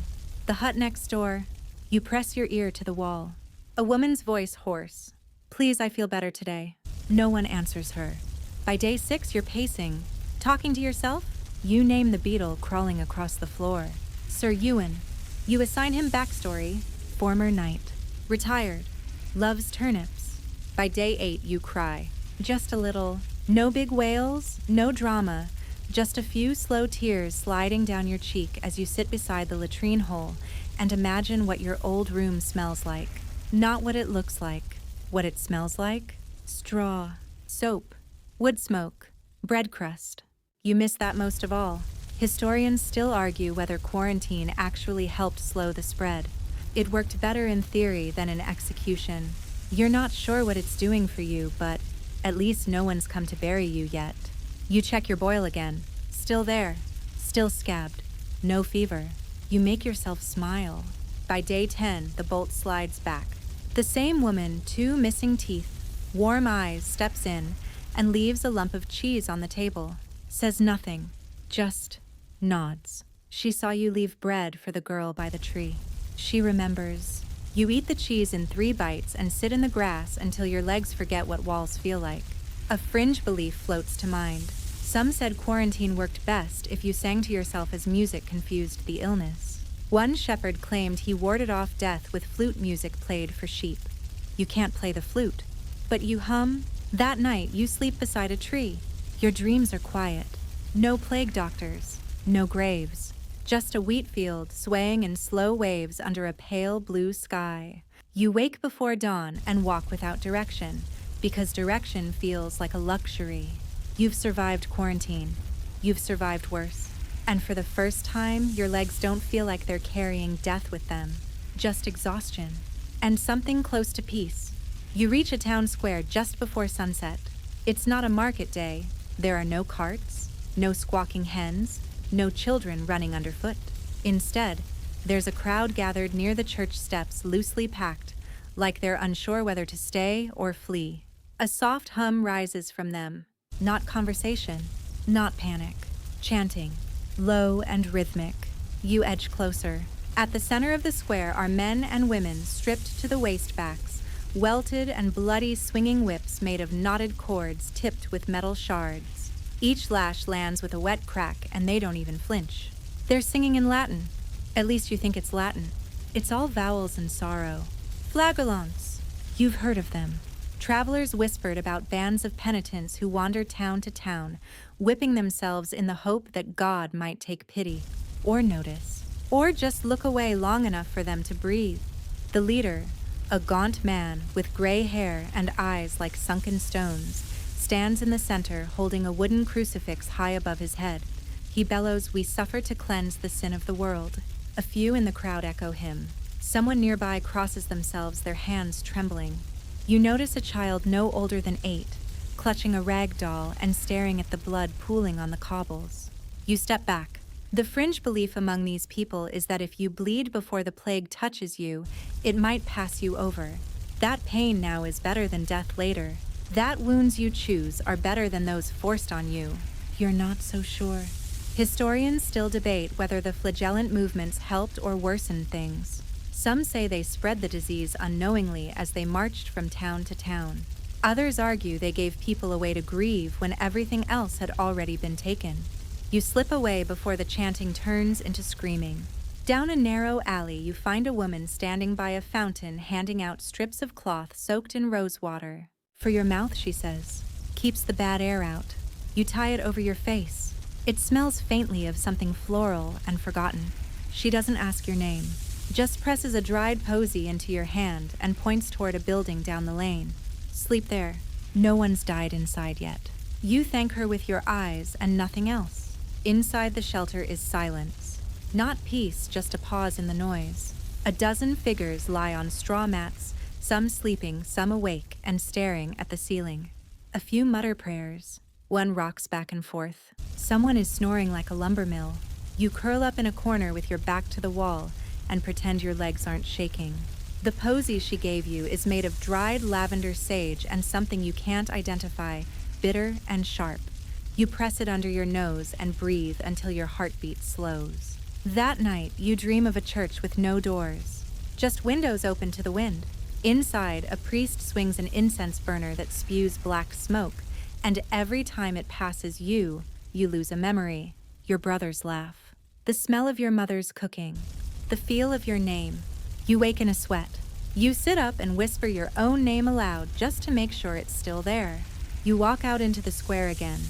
The hut next door. You press your ear to the wall. A woman's voice hoarse. Please, I feel better today. No one answers her. By day 6, you're pacing. Talking to yourself? You name the beetle crawling across the floor. Sir Ewan. You assign him backstory. Former knight. Retired. Loves turnips. By day 8, you cry. Just a little. No big wails, no drama. Just a few slow tears sliding down your cheek as you sit beside the latrine hole and imagine what your old room smells like. Not what it looks like. What it smells like? Straw, soap, wood smoke, bread crust. You miss that most of all. Historians still argue whether quarantine actually helped slow the spread. It worked better in theory than in execution. You're not sure what it's doing for you, but at least no one's come to bury you yet. You check your boil again. Still there. Still scabbed. No fever. You make yourself smile. By day 10, the bolt slides back. The same woman, 2 missing teeth, warm eyes, steps in and leaves a lump of cheese on the table. Says nothing, just nods. She saw you leave bread for the girl by the tree. She remembers. You eat the cheese in 3 bites and sit in the grass until your legs forget what walls feel like. A fringe belief floats to mind. Some said quarantine worked best if you sang to yourself as music confused the illness. One shepherd claimed he warded off death with flute music played for sheep. You can't play the flute, but you hum. That night, you sleep beside a tree. Your dreams are quiet. No plague doctors, no graves, Just a wheat field swaying in slow waves under a pale blue sky. You wake before dawn and walk without direction, because direction feels like a luxury. You've survived quarantine. You've survived worse. And for the first time, your legs don't feel like they're carrying death with them, just exhaustion. And something close to peace. You reach a town square just before sunset. It's not a market day. There are no carts, no squawking hens, no children running underfoot. Instead, there's a crowd gathered near the church steps, loosely packed, like they're unsure whether to stay or flee. A soft hum rises from them. Not conversation, not panic. Chanting, low and rhythmic. You edge closer. At the center of the square are men and women stripped to the waistbacks, welted and bloody swinging whips made of knotted cords tipped with metal shards. Each lash lands with a wet crack, and they don't even flinch. They're singing in Latin. At least you think it's Latin. It's all vowels and sorrow. Flagellants. You've heard of them. Travelers whispered about bands of penitents who wander town to town, whipping themselves in the hope that God might take pity, or notice, or just look away long enough for them to breathe. The leader, a gaunt man with gray hair and eyes like sunken stones, stands in the center holding a wooden crucifix high above his head. He bellows, "We suffer to cleanse the sin of the world." A few in the crowd echo him. Someone nearby crosses themselves, their hands trembling. You notice a child no older than 8, clutching a rag doll and staring at the blood pooling on the cobbles. You step back. The fringe belief among these people is that if you bleed before the plague touches you, it might pass you over. That pain now is better than death later. That wounds you choose are better than those forced on you. You're not so sure. Historians still debate whether the flagellant movements helped or worsened things. Some say they spread the disease unknowingly as they marched from town to town. Others argue they gave people a way to grieve when everything else had already been taken. You slip away before the chanting turns into screaming. Down a narrow alley, you find a woman standing by a fountain handing out strips of cloth soaked in rose water. "For your mouth," she says. "Keeps the bad air out." You tie it over your face. It smells faintly of something floral and forgotten. She doesn't ask your name, just presses a dried posy into your hand and points toward a building down the lane. "Sleep there. No one's died inside yet." You thank her with your eyes and nothing else. Inside the shelter is silence. Not peace, just a pause in the noise. A dozen figures lie on straw mats, some sleeping, some awake and staring at the ceiling. A few mutter prayers. One rocks back and forth. Someone is snoring like a lumber mill. You curl up in a corner with your back to the wall and pretend your legs aren't shaking. The posy she gave you is made of dried lavender sage and something you can't identify, bitter and sharp. You press it under your nose and breathe until your heartbeat slows. That night, you dream of a church with no doors, just windows open to the wind. Inside, a priest swings an incense burner that spews black smoke, and every time it passes you, you lose a memory. Your brothers laugh. The smell of your mother's cooking. The feel of your name. You wake in a sweat. You sit up and whisper your own name aloud just to make sure it's still there. You walk out into the square again.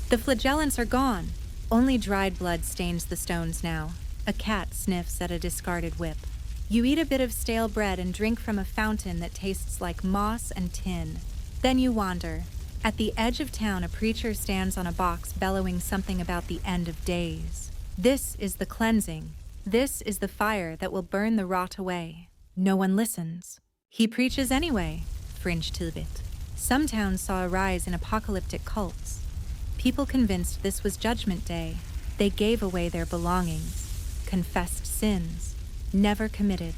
The flagellants are gone. Only dried blood stains the stones now. A cat sniffs at a discarded whip. You eat a bit of stale bread and drink from a fountain that tastes like moss and tin. Then you wander. At the edge of town, a preacher stands on a box bellowing something about the end of days. This is the cleansing. This is the fire that will burn the rot away. No one listens. He preaches anyway, fringe tidbit. Some towns saw a rise in apocalyptic cults. People convinced this was Judgment Day. They gave away their belongings, confessed sins, never committed,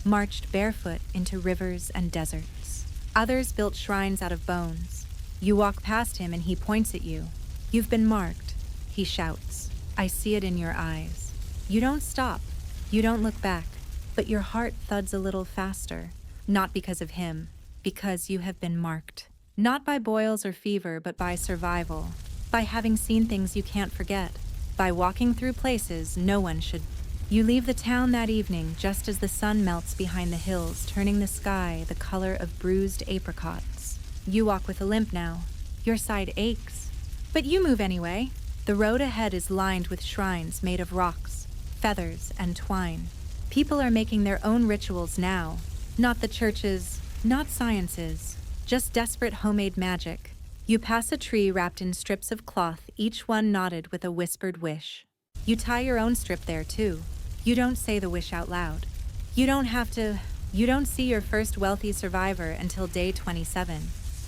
marched barefoot into rivers and deserts. Others built shrines out of bones. You walk past him and he points at you. "You've been marked," he shouts. "I see it in your eyes." You don't stop. You don't look back. But your heart thuds a little faster. Not because of him, because you have been marked. Not by boils or fever, but by survival. By having seen things you can't forget. By walking through places no one should. You leave the town that evening just as the sun melts behind the hills, turning the sky the color of bruised apricots. You walk with a limp now. Your side aches. But you move anyway. The road ahead is lined with shrines made of rocks. feathers, and twine. People are making their own rituals now. Not the churches, not sciences, just desperate homemade magic. You pass a tree wrapped in strips of cloth, each one knotted with a whispered wish. You tie your own strip there too. You don't say the wish out loud. You don't see your first wealthy survivor until day 27.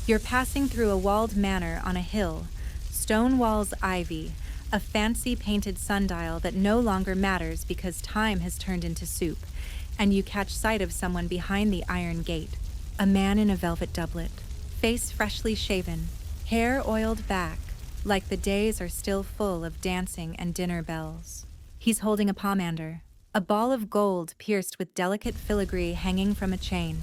You're passing through a walled manor on a hill, stone walls, ivy, a fancy painted sundial that no longer matters because time has turned into soup, and you catch sight of someone behind the iron gate. A man in a velvet doublet, face freshly shaven, hair oiled back, like the days are still full of dancing and dinner bells. He's holding a pomander, a ball of gold pierced with delicate filigree hanging from a chain.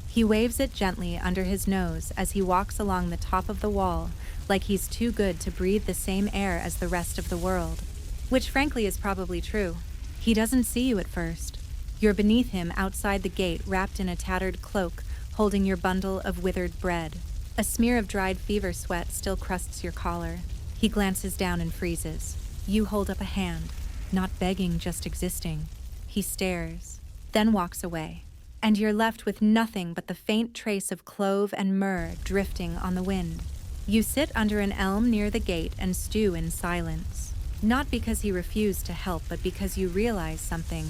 He waves it gently under his nose as he walks along the top of the wall, like he's too good to breathe the same air as the rest of the world. Which frankly is probably true. He doesn't see you at first. You're beneath him outside the gate, wrapped in a tattered cloak, holding your bundle of withered bread. A smear of dried fever sweat still crusts your collar. He glances down and freezes. You hold up a hand, not begging, just existing. He stares, then walks away, and you're left with nothing but the faint trace of clove and myrrh drifting on the wind. You sit under an elm near the gate and stew in silence. Not because he refused to help, but because you realize something.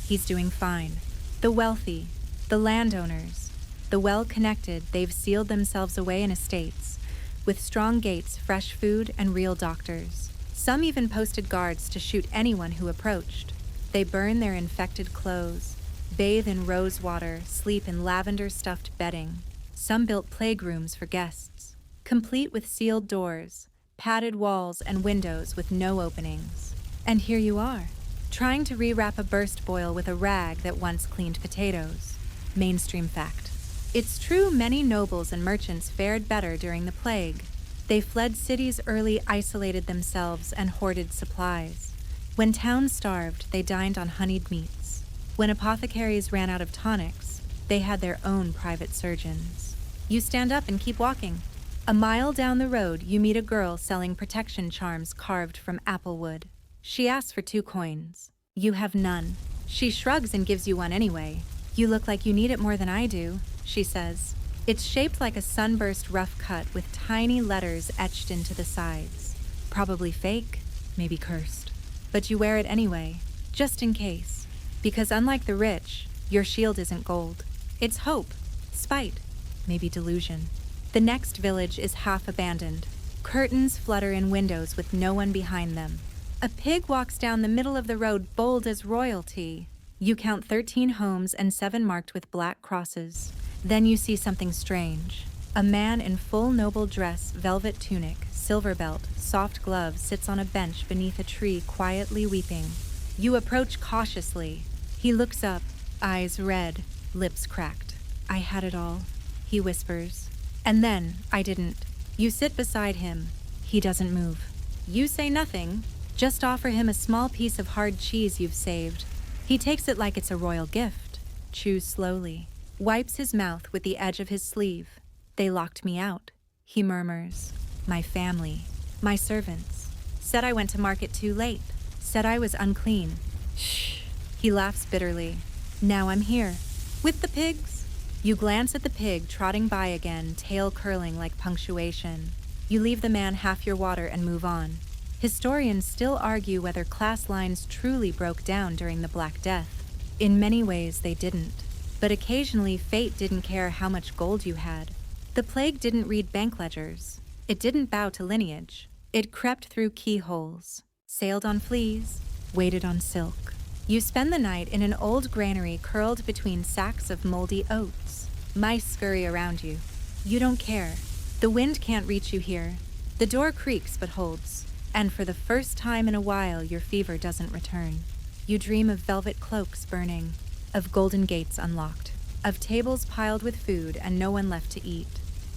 He's doing fine. The wealthy, the landowners, the well-connected, they've sealed themselves away in estates, with strong gates, fresh food, and real doctors. Some even posted guards to shoot anyone who approached. They burn their infected clothes, bathe in rose water, sleep in lavender-stuffed bedding. Some built plague rooms for guests, complete with sealed doors, padded walls, and windows with no openings. And here you are, trying to rewrap a burst boil with a rag that once cleaned potatoes. Mainstream fact. It's true many nobles and merchants fared better during the plague. They fled cities early, isolated themselves, and hoarded supplies. When towns starved, they dined on honeyed meats. When apothecaries ran out of tonics, they had their own private surgeons. You stand up and keep walking. A mile down the road, you meet a girl selling protection charms carved from apple wood. She asks for 2 coins. You have none. She shrugs and gives you one anyway. You look like you need it more than I do, she says. It's shaped like a sunburst rough cut with tiny letters etched into the sides. Probably fake, maybe cursed. But you wear it anyway, just in case. Because unlike the rich, your shield isn't gold. It's hope, spite, maybe delusion. The next village is half abandoned. Curtains flutter in windows with no one behind them. A pig walks down the middle of the road, bold as royalty. You count 13 homes and 7 marked with black crosses. Then you see something strange. A man in full noble dress, velvet tunic, silver belt, soft gloves sits on a bench beneath a tree, quietly weeping. You approach cautiously. He looks up, eyes red, lips cracked. I had it all, he whispers. And then, I didn't. You sit beside him. He doesn't move. You say nothing, just offer him a small piece of hard cheese you've saved. He takes it like it's a royal gift, chews slowly, wipes his mouth with the edge of his sleeve. They locked me out, he murmurs. My family, my servants. Said I went to market too late. Said I was unclean. Shh, he laughs bitterly. Now I'm here. With the pigs? You glance at the pig trotting by again, tail curling like punctuation. You leave the man half your water and move on. Historians still argue whether class lines truly broke down during the Black Death. In many ways, they didn't. But occasionally, fate didn't care how much gold you had. The plague didn't read bank ledgers. It didn't bow to lineage. It crept through keyholes, sailed on fleas, waited on silk. You spend the night in an old granary curled between sacks of moldy oats. Mice scurry around you. You don't care. The wind can't reach you here. The door creaks but holds. And for the first time in a while, your fever doesn't return. You dream of velvet cloaks burning, of golden gates unlocked, of tables piled with food and no one left to eat.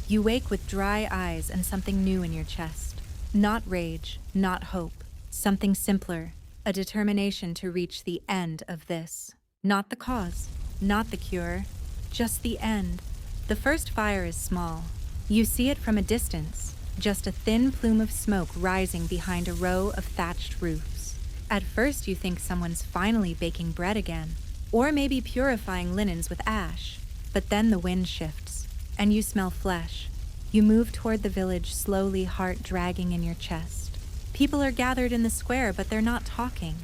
You wake with dry eyes and something new in your chest. Not rage, not hope. Something simpler, a determination to reach the end of this. Not the cause, not the cure, just the end. The first fire is small. You see it from a distance. Just a thin plume of smoke rising behind a row of thatched roofs. At first, you think someone's finally baking bread again, or maybe purifying linens with ash. But then the wind shifts, and you smell flesh. You move toward the village, slowly, heart dragging in your chest. People are gathered in the square, but they're not talking.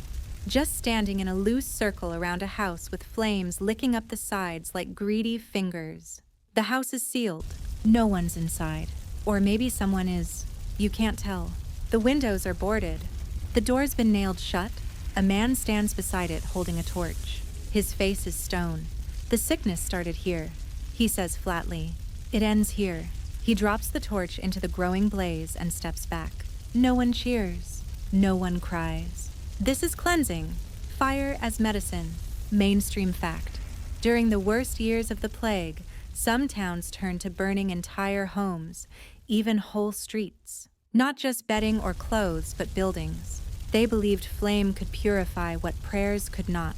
Just standing in a loose circle around a house with flames licking up the sides like greedy fingers. The house is sealed. No one's inside. Or maybe someone is. You can't tell. The windows are boarded. The door's been nailed shut. A man stands beside it holding a torch. His face is stone. The sickness started here, he says flatly. It ends here. He drops the torch into the growing blaze and steps back. No one cheers. No one cries. This is cleansing. Fire as medicine. Mainstream fact. During the worst years of the plague, some towns turned to burning entire homes, even whole streets. Not just bedding or clothes, but buildings. They believed flame could purify what prayers could not.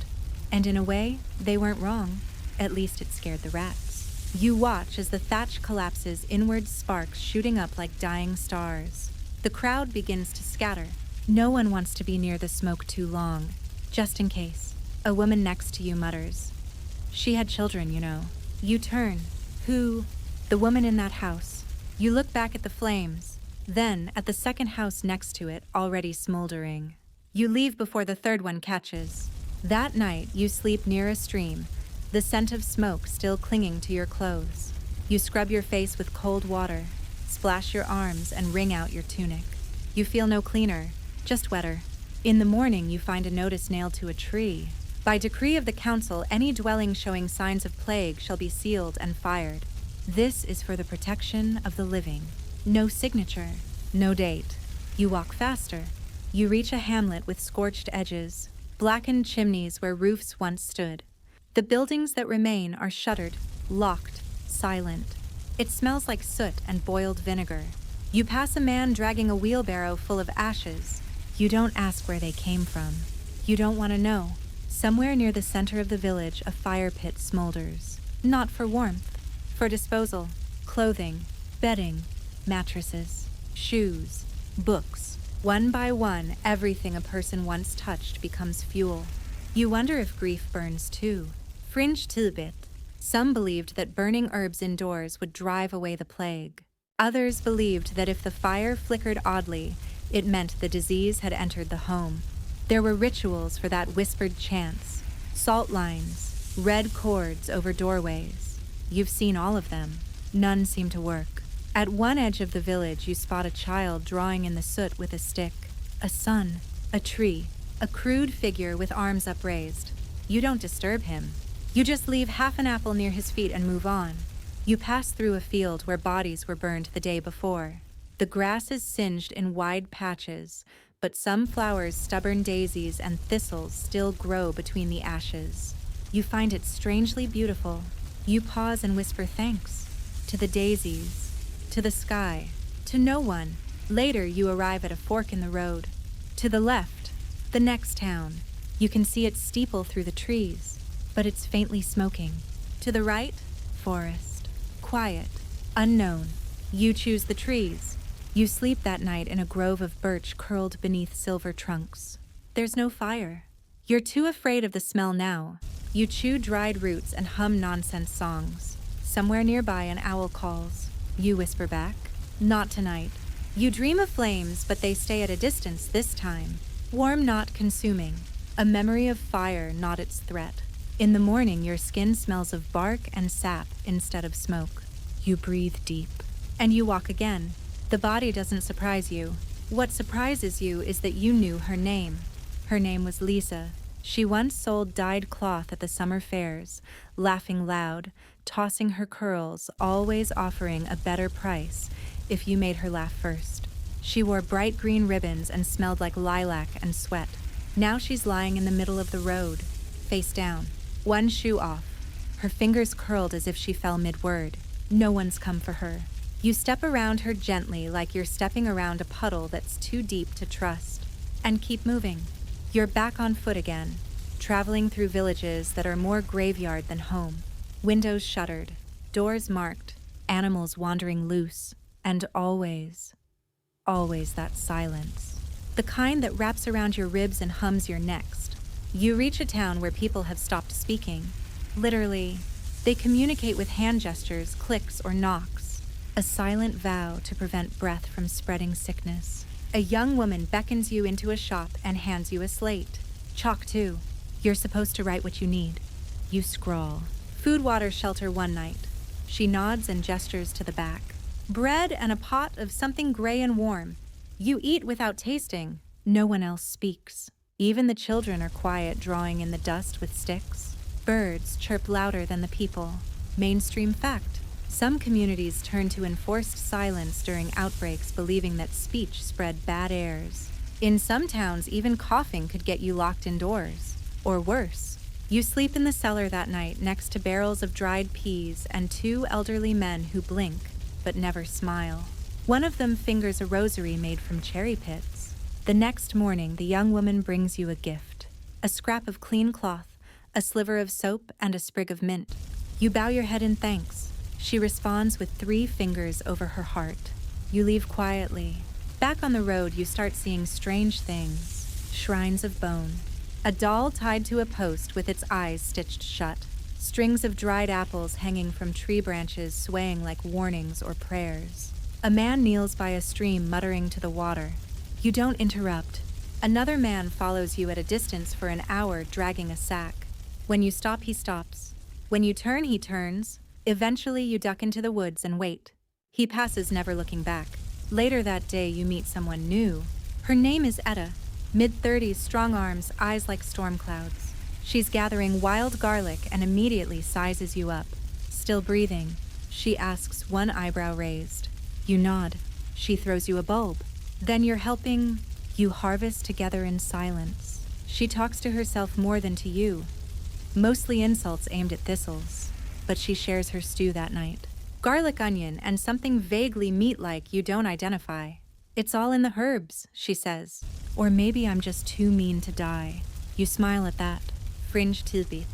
And in a way, they weren't wrong. At least it scared the rats. You watch as the thatch collapses, inward sparks shooting up like dying stars. The crowd begins to scatter. No one wants to be near the smoke too long. Just in case. A woman next to you mutters. She had children, you know. You turn. Who? The woman in that house. You look back at the flames. Then, at the second house next to it, already smoldering. You leave before the third one catches. That night, you sleep near a stream, the scent of smoke still clinging to your clothes. You scrub your face with cold water, splash your arms, and wring out your tunic. You feel no cleaner, just wetter. In the morning, you find a notice nailed to a tree. By decree of the council, any dwelling showing signs of plague shall be sealed and fired. This is for the protection of the living. No signature, no date. You walk faster. You reach a hamlet with scorched edges, blackened chimneys where roofs once stood. The buildings that remain are shuttered, locked, silent. It smells like soot and boiled vinegar. You pass a man dragging a wheelbarrow full of ashes. You don't ask where they came from. You don't want to know. Somewhere near the center of the village, a fire pit smolders. Not for warmth, for disposal. Clothing, bedding, mattresses, shoes, books. One by one, everything a person once touched becomes fuel. You wonder if grief burns too. Fringe tidbit. Some believed that burning herbs indoors would drive away the plague. Others believed that if the fire flickered oddly, it meant the disease had entered the home. There were rituals for that whispered chants. Salt lines, red cords over doorways. You've seen all of them. None seem to work. At one edge of the village, you spot a child drawing in the soot with a stick. A sun, a tree, a crude figure with arms upraised. You don't disturb him. You just leave half an apple near his feet and move on. You pass through a field where bodies were burned the day before. The grass is singed in wide patches, but some flowers, stubborn daisies and thistles, still grow between the ashes. You find it strangely beautiful. You pause and whisper thanks to the daisies, to the sky, to no one. Later, you arrive at a fork in the road. To the left, the next town. You can see its steeple through the trees, but it's faintly smoking. To the right, forest. Quiet, unknown. You choose the trees. You sleep that night in a grove of birch curled beneath silver trunks. There's no fire. You're too afraid of the smell now. You chew dried roots and hum nonsense songs. Somewhere nearby, an owl calls. You whisper back, not tonight. You dream of flames, but they stay at a distance this time. Warm, not consuming. A memory of fire, not its threat. In the morning, your skin smells of bark and sap instead of smoke. You breathe deep. And you walk again. The body doesn't surprise you. What surprises you is that you knew her name. Her name was Lisa. She once sold dyed cloth at the summer fairs, laughing loud, tossing her curls, always offering a better price if you made her laugh first. She wore bright green ribbons and smelled like lilac and sweat. Now she's lying in the middle of the road, face down, one shoe off. Her fingers curled as if she fell mid-word. No one's come for her. You step around her gently like you're stepping around a puddle that's too deep to trust. And keep moving. You're back on foot again, traveling through villages that are more graveyard than home. Windows shuttered, doors marked, animals wandering loose, and always that silence. the kind that wraps around your ribs and hums your next. You reach a town where people have stopped speaking. Literally, they communicate with hand gestures, clicks, or knocks, a silent vow to prevent breath from spreading sickness. A young woman beckons you into a shop and hands you a slate. Chalk too. You're supposed to write what you need. You scrawl. Food, water, shelter one night. She nods and gestures to the back. Bread and a pot of something gray and warm. You eat without tasting. No one else speaks. Even the children are quiet, drawing in the dust with sticks. Birds chirp louder than the people. Mainstream fact. Some communities turn to enforced silence during outbreaks, believing that speech spread bad airs. In some towns, even coughing could get you locked indoors. Or worse, you sleep in the cellar that night next to barrels of dried peas and two elderly men who blink but never smile. One of them fingers a rosary made from cherry pits. The next morning, the young woman brings you a gift. A scrap of clean cloth, a sliver of soap, and a sprig of mint. You bow your head in thanks. She responds with 3 fingers over her heart. You leave quietly. Back on the road, you start seeing strange things. Shrines of bone. A doll tied to a post with its eyes stitched shut. Strings of dried apples hanging from tree branches swaying like warnings or prayers. A man kneels by a stream muttering to the water. You don't interrupt. Another man follows you at a distance for an hour dragging a sack. When you stop, he stops. When you turn, he turns. Eventually, you duck into the woods and wait. He passes, never looking back. Later that day, you meet someone new. Her name is Etta. Mid-30s, strong arms, eyes like storm clouds. She's gathering wild garlic and immediately sizes you up. Still breathing, she asks, one eyebrow raised. You nod. She throws you a bulb. Then you're helping. You harvest together in silence. She talks to herself more than to you. Mostly insults aimed at thistles. But she shares her stew that night. Garlic, onion, and something vaguely meat-like you don't identify. It's all in the herbs, she says. Or maybe I'm just too mean to die. You smile at that. Fringe tilbit.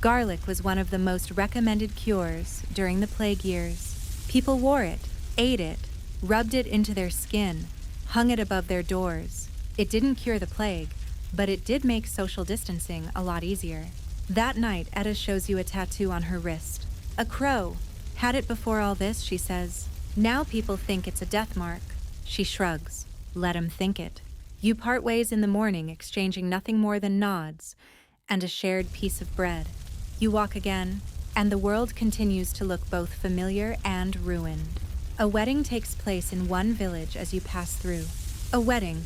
Garlic was one of the most recommended cures during the plague years. People wore it, ate it, rubbed it into their skin, hung it above their doors. It didn't cure the plague, but it did make social distancing a lot easier. That night, Etta shows you a tattoo on her wrist. A crow. Had it before all this, she says. Now people think it's a death mark. She shrugs. Let 'em think it. You part ways in the morning, exchanging nothing more than nods and a shared piece of bread. You walk again, and the world continues to look both familiar and ruined. A wedding takes place in one village as you pass through. A wedding.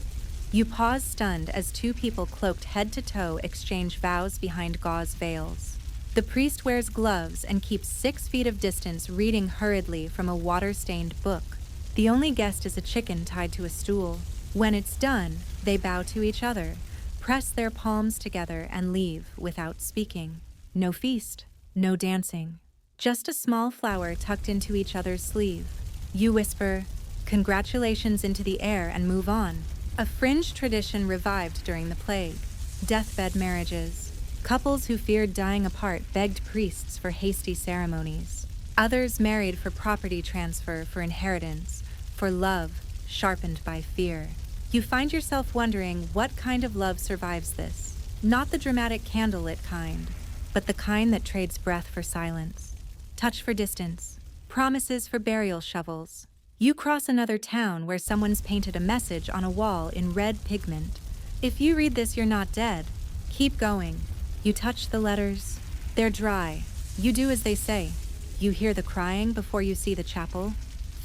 You pause stunned as 2 people cloaked head to toe exchange vows behind gauze veils. The priest wears gloves and keeps 6 feet of distance, reading hurriedly from a water-stained book. The only guest is a chicken tied to a stool. When it's done, they bow to each other, press their palms together, and leave without speaking. No feast, no dancing. Just a small flower tucked into each other's sleeve. You whisper, "Congratulations," into the air and move on. A fringe tradition revived during the plague. Deathbed marriages. Couples who feared dying apart begged priests for hasty ceremonies. Others married for property transfer, for inheritance, for love sharpened by fear. You find yourself wondering what kind of love survives this. Not the dramatic candlelit kind, but the kind that trades breath for silence, touch for distance, promises for burial shovels. You cross another town where someone's painted a message on a wall in red pigment. If you read this, you're not dead. Keep going. You touch the letters. They're dry. You do as they say. You hear the crying before you see the chapel.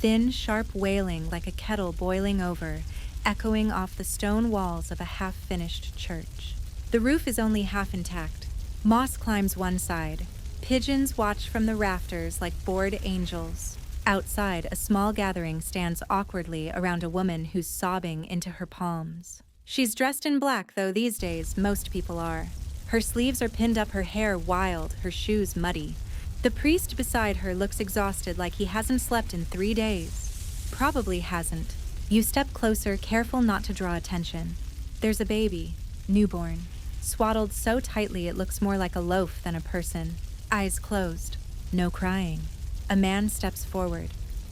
Thin, sharp wailing like a kettle boiling over, echoing off the stone walls of a half-finished church. The roof is only half intact. Moss climbs one side. Pigeons watch from the rafters like bored angels. Outside, a small gathering stands awkwardly around a woman who's sobbing into her palms. She's dressed in black, though these days most people are. Her sleeves are pinned up, her hair wild, her shoes muddy. The priest beside her looks exhausted, like he hasn't slept in 3 days. Probably hasn't. You step closer, careful not to draw attention. There's a baby, newborn, swaddled so tightly it looks more like a loaf than a person. Eyes closed. No crying. A man steps forward,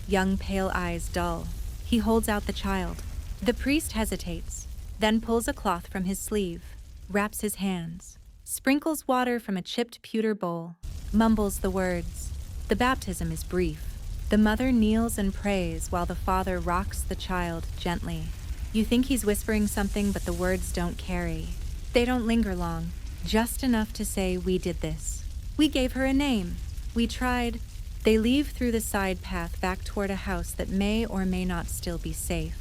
young, pale eyes dull. He holds out the child. The priest hesitates. then pulls a cloth from his sleeve, wraps his hands, sprinkles water from a chipped pewter bowl, mumbles the words. The baptism is brief. The mother kneels and prays while the father rocks the child gently. You think he's whispering something, but the words don't carry. They don't linger long, just enough to say, "We did this. We gave her a name. We tried." They leave through the side path back toward a house that may or may not still be safe.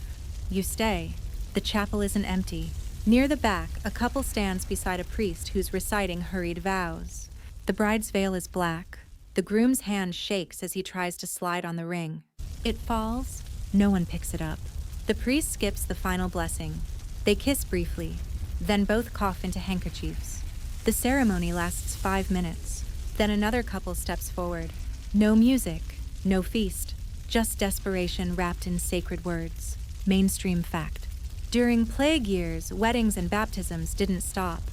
You stay. The chapel isn't empty. Near the back, a couple stands beside a priest who's reciting hurried vows. The bride's veil is black. The groom's hand shakes as he tries to slide on the ring. It falls. No one picks it up. The priest skips the final blessing. They kiss briefly, then both cough into handkerchiefs. The ceremony lasts 5 minutes. Then another couple steps forward. No music, no feast, just desperation wrapped in sacred words. Mainstream fact. During plague years, weddings and baptisms didn't stop.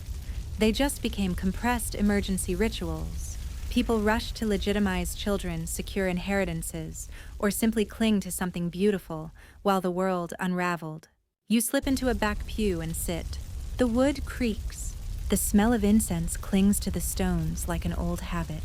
They just became compressed emergency rituals. People rushed to legitimize children, secure inheritances, or simply cling to something beautiful while the world unraveled. You slip into a back pew and sit. The wood creaks. The smell of incense clings to the stones like an old habit.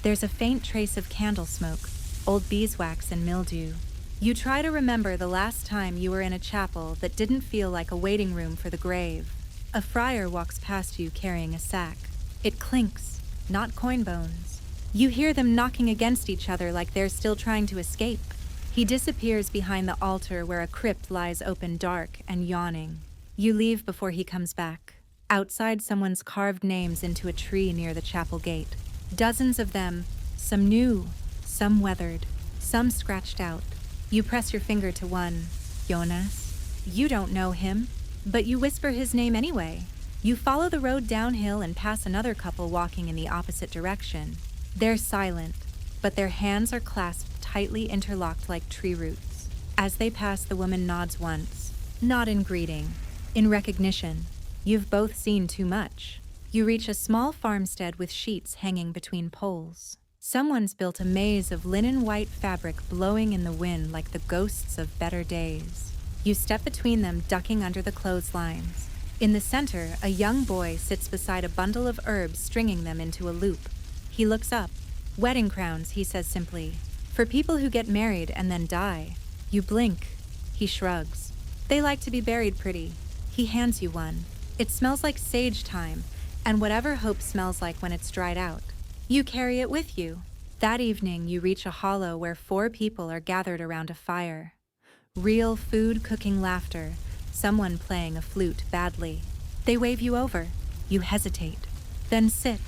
There's a faint trace of candle smoke, old beeswax and mildew. You try to remember the last time you were in a chapel that didn't feel like a waiting room for the grave. A friar walks past you carrying a sack. It clinks, not coin bones. You hear them knocking against each other like they're still trying to escape. He disappears behind the altar where a crypt lies open, dark and yawning. You leave before he comes back. Outside, someone's carved names into a tree near the chapel gate. Dozens of them, some new, some weathered, some scratched out. You press your finger to one, Jonas. You don't know him, but you whisper his name anyway. You follow the road downhill and pass another couple walking in the opposite direction. They're silent, but their hands are clasped tightly interlocked like tree roots. As they pass, the woman nods once, not in greeting, in recognition. You've both seen too much. You reach a small farmstead with sheets hanging between poles. Someone's built a maze of linen-white fabric blowing in the wind like the ghosts of better days. You step between them, ducking under the clotheslines. In the center, a young boy sits beside a bundle of herbs, stringing them into a loop. He looks up. "Wedding crowns," he says simply. "For people who get married and then die." You blink. He shrugs. "They like to be buried pretty." He hands you one. It smells like sage thyme, and whatever hope smells like when it's dried out. You carry it with you. That evening, you reach a hollow where 4 people are gathered around a fire. Real food, cooking, laughter, someone playing a flute badly. They wave you over. You hesitate. Then sit.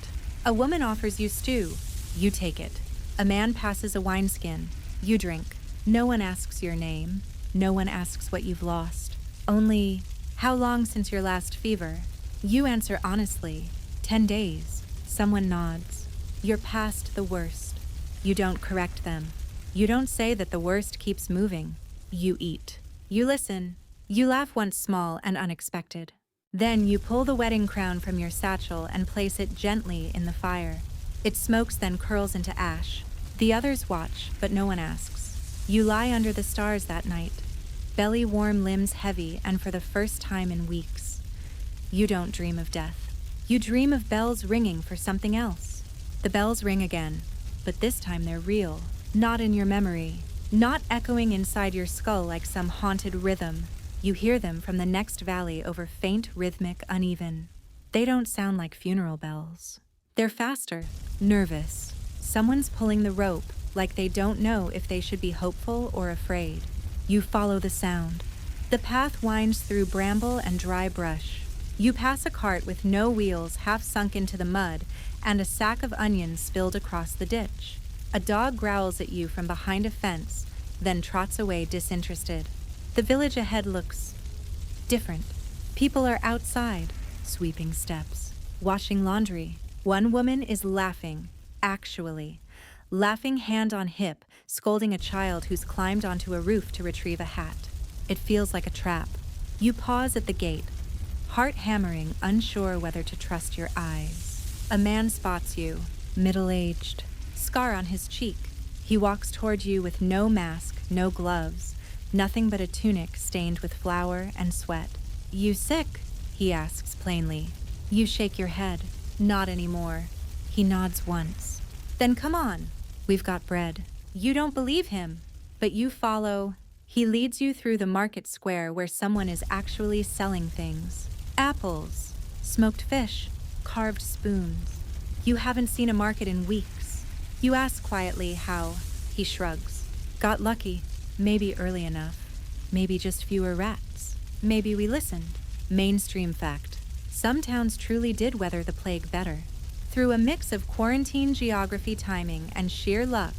A woman offers you stew. You take it. A man passes a wineskin. You drink. No one asks your name. No one asks what you've lost. Only, how long since your last fever? You answer honestly, 10 days. Someone nods. You're past the worst. You don't correct them. You don't say that the worst keeps moving. You eat. You listen. You laugh once, small and unexpected. Then you pull the wedding crown from your satchel and place it gently in the fire. It smokes, then curls into ash. The others watch, but no one asks. You lie under the stars that night, belly warm, limbs heavy, and for the first time in weeks, you don't dream of death. You dream of bells ringing for something else. The bells ring again, but this time they're real, not in your memory, not echoing inside your skull like some haunted rhythm. You hear them from the next valley over faint, rhythmic, uneven. They don't sound like funeral bells. They're faster, nervous. Someone's pulling the rope, like they don't know if they should be hopeful or afraid. You follow the sound. The path winds through bramble and dry brush. You pass a cart with no wheels, half sunk into the mud, and a sack of onions spilled across the ditch. A dog growls at you from behind a fence, then trots away disinterested. The village ahead looks different. People are outside, sweeping steps, washing laundry. One woman is laughing, actually. Laughing hand on hip, scolding a child who's climbed onto a roof to retrieve a hat. It feels like a trap. You pause at the gate, heart hammering, unsure whether to trust your eyes. A man spots you, middle-aged, scar on his cheek. He walks toward you with no mask, no gloves, nothing but a tunic stained with flour and sweat. You sick? He asks plainly. You shake your head. Not anymore. He nods once. Then come on. We've got bread. You don't believe him, but you follow. He leads you through the market square where someone is actually selling things. Apples, smoked fish, carved spoons. You haven't seen a market in weeks. You ask quietly how. He shrugs. Got lucky. Maybe early enough. Maybe just fewer rats. Maybe we listened. Mainstream fact. Some towns truly did weather the plague better. Through a mix of quarantine geography timing and sheer luck,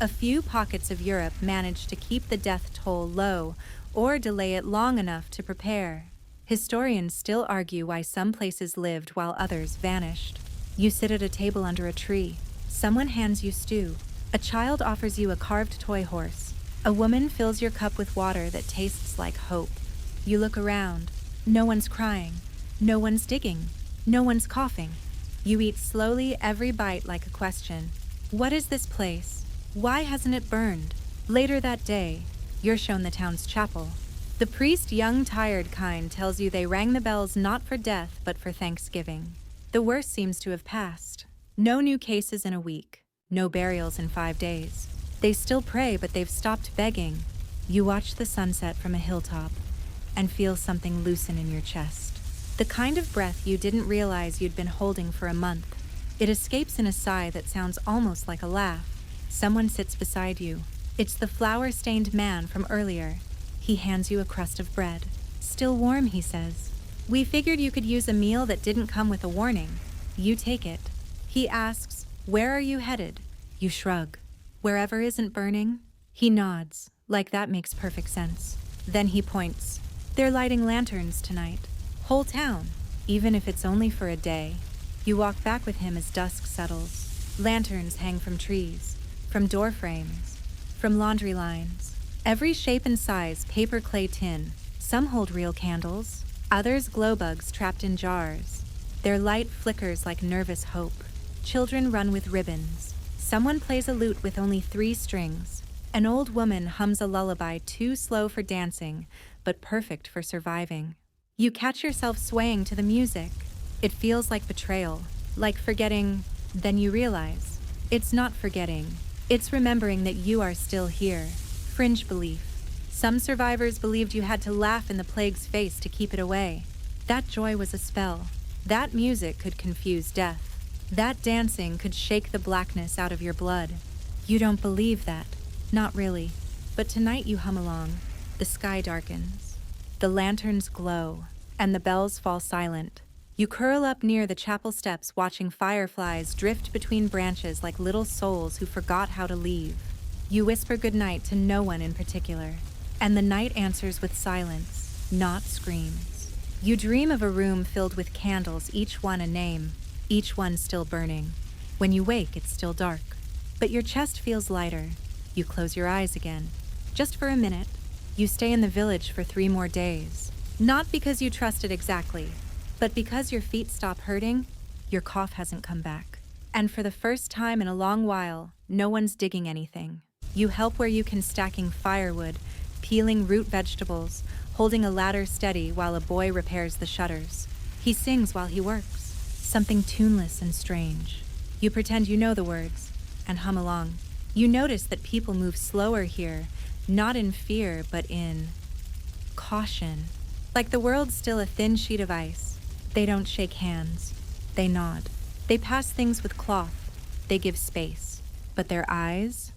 a few pockets of Europe managed to keep the death toll low or delay it long enough to prepare. Historians still argue why some places lived while others vanished. You sit at a table under a tree. Someone hands you stew. A child offers you a carved toy horse. A woman fills your cup with water that tastes like hope. You look around. No one's crying. No one's digging. No one's coughing. You eat slowly, every bite like a question. What is this place? Why hasn't it burned? Later that day, you're shown the town's chapel. The priest, young, tired kind, tells you they rang the bells not for death, but for Thanksgiving. The worst seems to have passed. No new cases in a week. No burials in 5 days. They still pray, but they've stopped begging. You watch the sunset from a hilltop and feel something loosen in your chest. The kind of breath you didn't realize you'd been holding for a month. It escapes in a sigh that sounds almost like a laugh. Someone sits beside you. It's the flour-stained man from earlier. He hands you a crust of bread. Still warm, he says. We figured you could use a meal that didn't come with a warning. You take it. He asks, where are you headed? You shrug. Wherever isn't burning? He nods, like that makes perfect sense. Then he points. They're lighting lanterns tonight. Whole town, even if it's only for a day. You walk back with him as dusk settles. Lanterns hang from trees, from door frames, from laundry lines. Every shape and size, paper, clay, tin. Some hold real candles, others glow bugs trapped in jars. Their light flickers like nervous hope. Children run with ribbons. Someone plays a lute with only 3 strings. An old woman hums a lullaby too slow for dancing, but perfect for surviving. You catch yourself swaying to the music. It feels like betrayal, like forgetting. Then you realize, it's not forgetting. It's remembering that you are still here. Fringe belief. Some survivors believed you had to laugh in the plague's face to keep it away. That joy was a spell. That music could confuse death. That dancing could shake the blackness out of your blood. You don't believe that. Not really. But tonight you hum along. The sky darkens. The lanterns glow, and the bells fall silent. You curl up near the chapel steps watching fireflies drift between branches like little souls who forgot how to leave. You whisper goodnight to no one in particular, and the night answers with silence, not screams. You dream of a room filled with candles, each one a name, each one still burning. When you wake, it's still dark, but your chest feels lighter. You close your eyes again, just for a minute. You stay in the village for 3 more days, not because you trust it exactly, but because your feet stop hurting. Your cough hasn't come back. And for the first time in a long while, no one's digging anything. You help where you can, stacking firewood, peeling root vegetables, holding a ladder steady while a boy repairs the shutters. He sings while he works, something tuneless and strange. You pretend you know the words and hum along. You notice that people move slower here, not in fear, but in caution. Like the world's still a thin sheet of ice. They don't shake hands. They nod. They pass things with cloth. They give space. But their eyes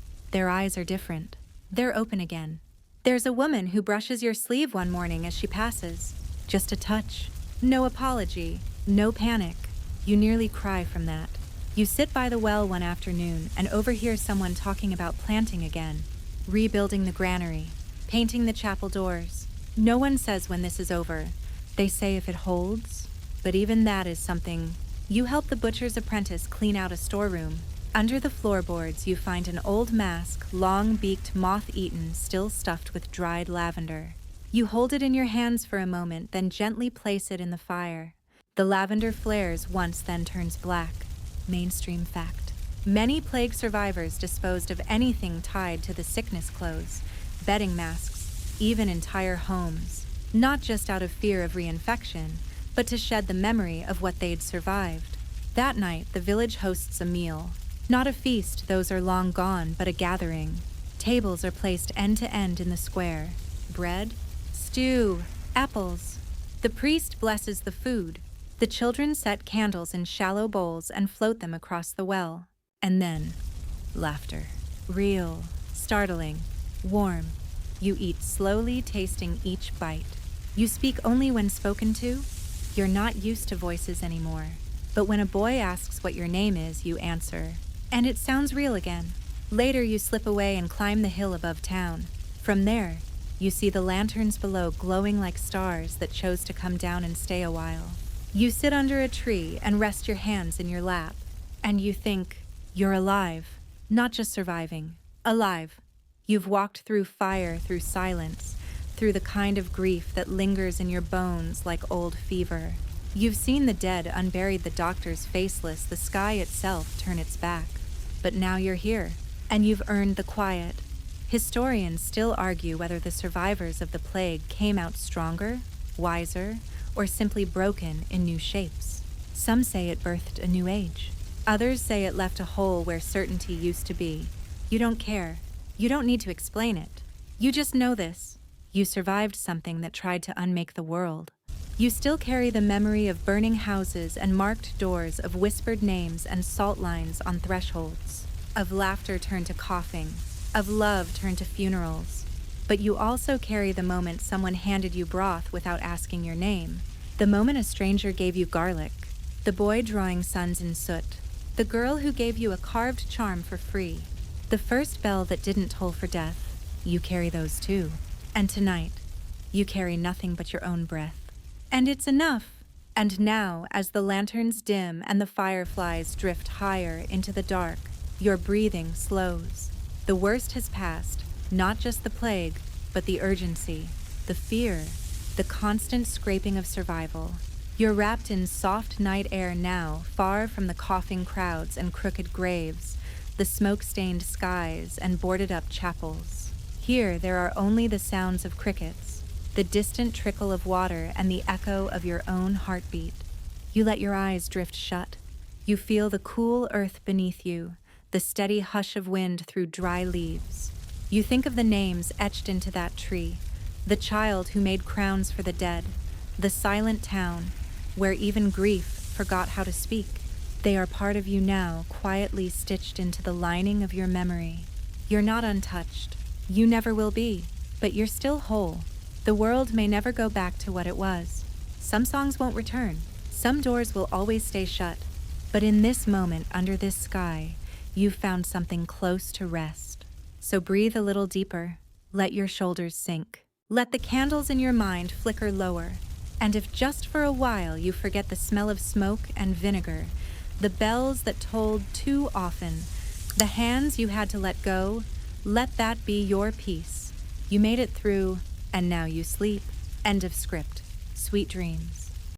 are different. They're open again. There's a woman who brushes your sleeve one morning as she passes. Just a touch. No apology. No panic. You nearly cry from that. You sit by the well one afternoon and overhear someone talking about planting again, rebuilding the granary, painting the chapel doors. No one says when this is over. They say if it holds, but even that is something. You help the butcher's apprentice clean out a storeroom. Under the floorboards, you find an old mask, long-beaked, moth-eaten, still stuffed with dried lavender. You hold it in your hands for a moment, then gently place it in the fire. The lavender flares once, then turns black. Mainstream fact. Many plague survivors disposed of anything tied to the sickness clothes, bedding masks, even entire homes. not just out of fear of reinfection, but to shed the memory of what they'd survived. That night, the village hosts a meal. Not a feast, those are long gone, but a gathering. Tables are placed end to end in the square. Bread, stew, apples. The priest blesses the food. The children set candles in shallow bowls and float them across the well. And then, laughter. Real, startling, warm. You eat slowly, tasting each bite. You speak only when spoken to. You're not used to voices anymore. But when a boy asks what your name is, you answer. And it sounds real again. Later, you slip away and climb the hill above town. From there, you see the lanterns below glowing like stars that chose to come down and stay a while. You sit under a tree and rest your hands in your lap. And you think, you're alive. Not just surviving. Alive. You've walked through fire, through silence, through the kind of grief that lingers in your bones like old fever. You've seen the dead unburied, the doctors faceless, the sky itself turn its back. But now you're here, and you've earned the quiet. Historians still argue whether the survivors of the plague came out stronger, wiser, or simply broken in new shapes. Some say it birthed a new age. Others say it left a hole where certainty used to be. You don't care. You don't need to explain it. You just know this. You survived something that tried to unmake the world. You still carry the memory of burning houses and marked doors, of whispered names and salt lines on thresholds, of laughter turned to coughing, of love turned to funerals. But you also carry the moment someone handed you broth without asking your name, the moment a stranger gave you garlic, the boy drawing suns in soot, the girl who gave you a carved charm for free, the first bell that didn't toll for death. You carry those too. And tonight, you carry nothing but your own breath. And it's enough. And now, as the lanterns dim and the fireflies drift higher into the dark, your breathing slows. The worst has passed, not just the plague, but the urgency, the fear, the constant scraping of survival. You're wrapped in soft night air now, far from the coughing crowds and crooked graves, the smoke-stained skies and boarded-up chapels. Here there are only the sounds of crickets, the distant trickle of water and the echo of your own heartbeat. You let your eyes drift shut. You feel the cool earth beneath you, the steady hush of wind through dry leaves. You think of the names etched into that tree, the child who made crowns for the dead, the silent town, where even grief forgot how to speak. They are part of you now, quietly stitched into the lining of your memory. You're not untouched. You never will be, but you're still whole. The world may never go back to what it was. Some songs won't return. Some doors will always stay shut. But in this moment, under this sky, you've found something close to rest. So breathe a little deeper. Let your shoulders sink. Let the candles in your mind flicker lower. And if just for a while you forget the smell of smoke and vinegar, the bells that tolled too often, the hands you had to let go, let that be your peace. You made it through, and now you sleep. End of script. Sweet dreams.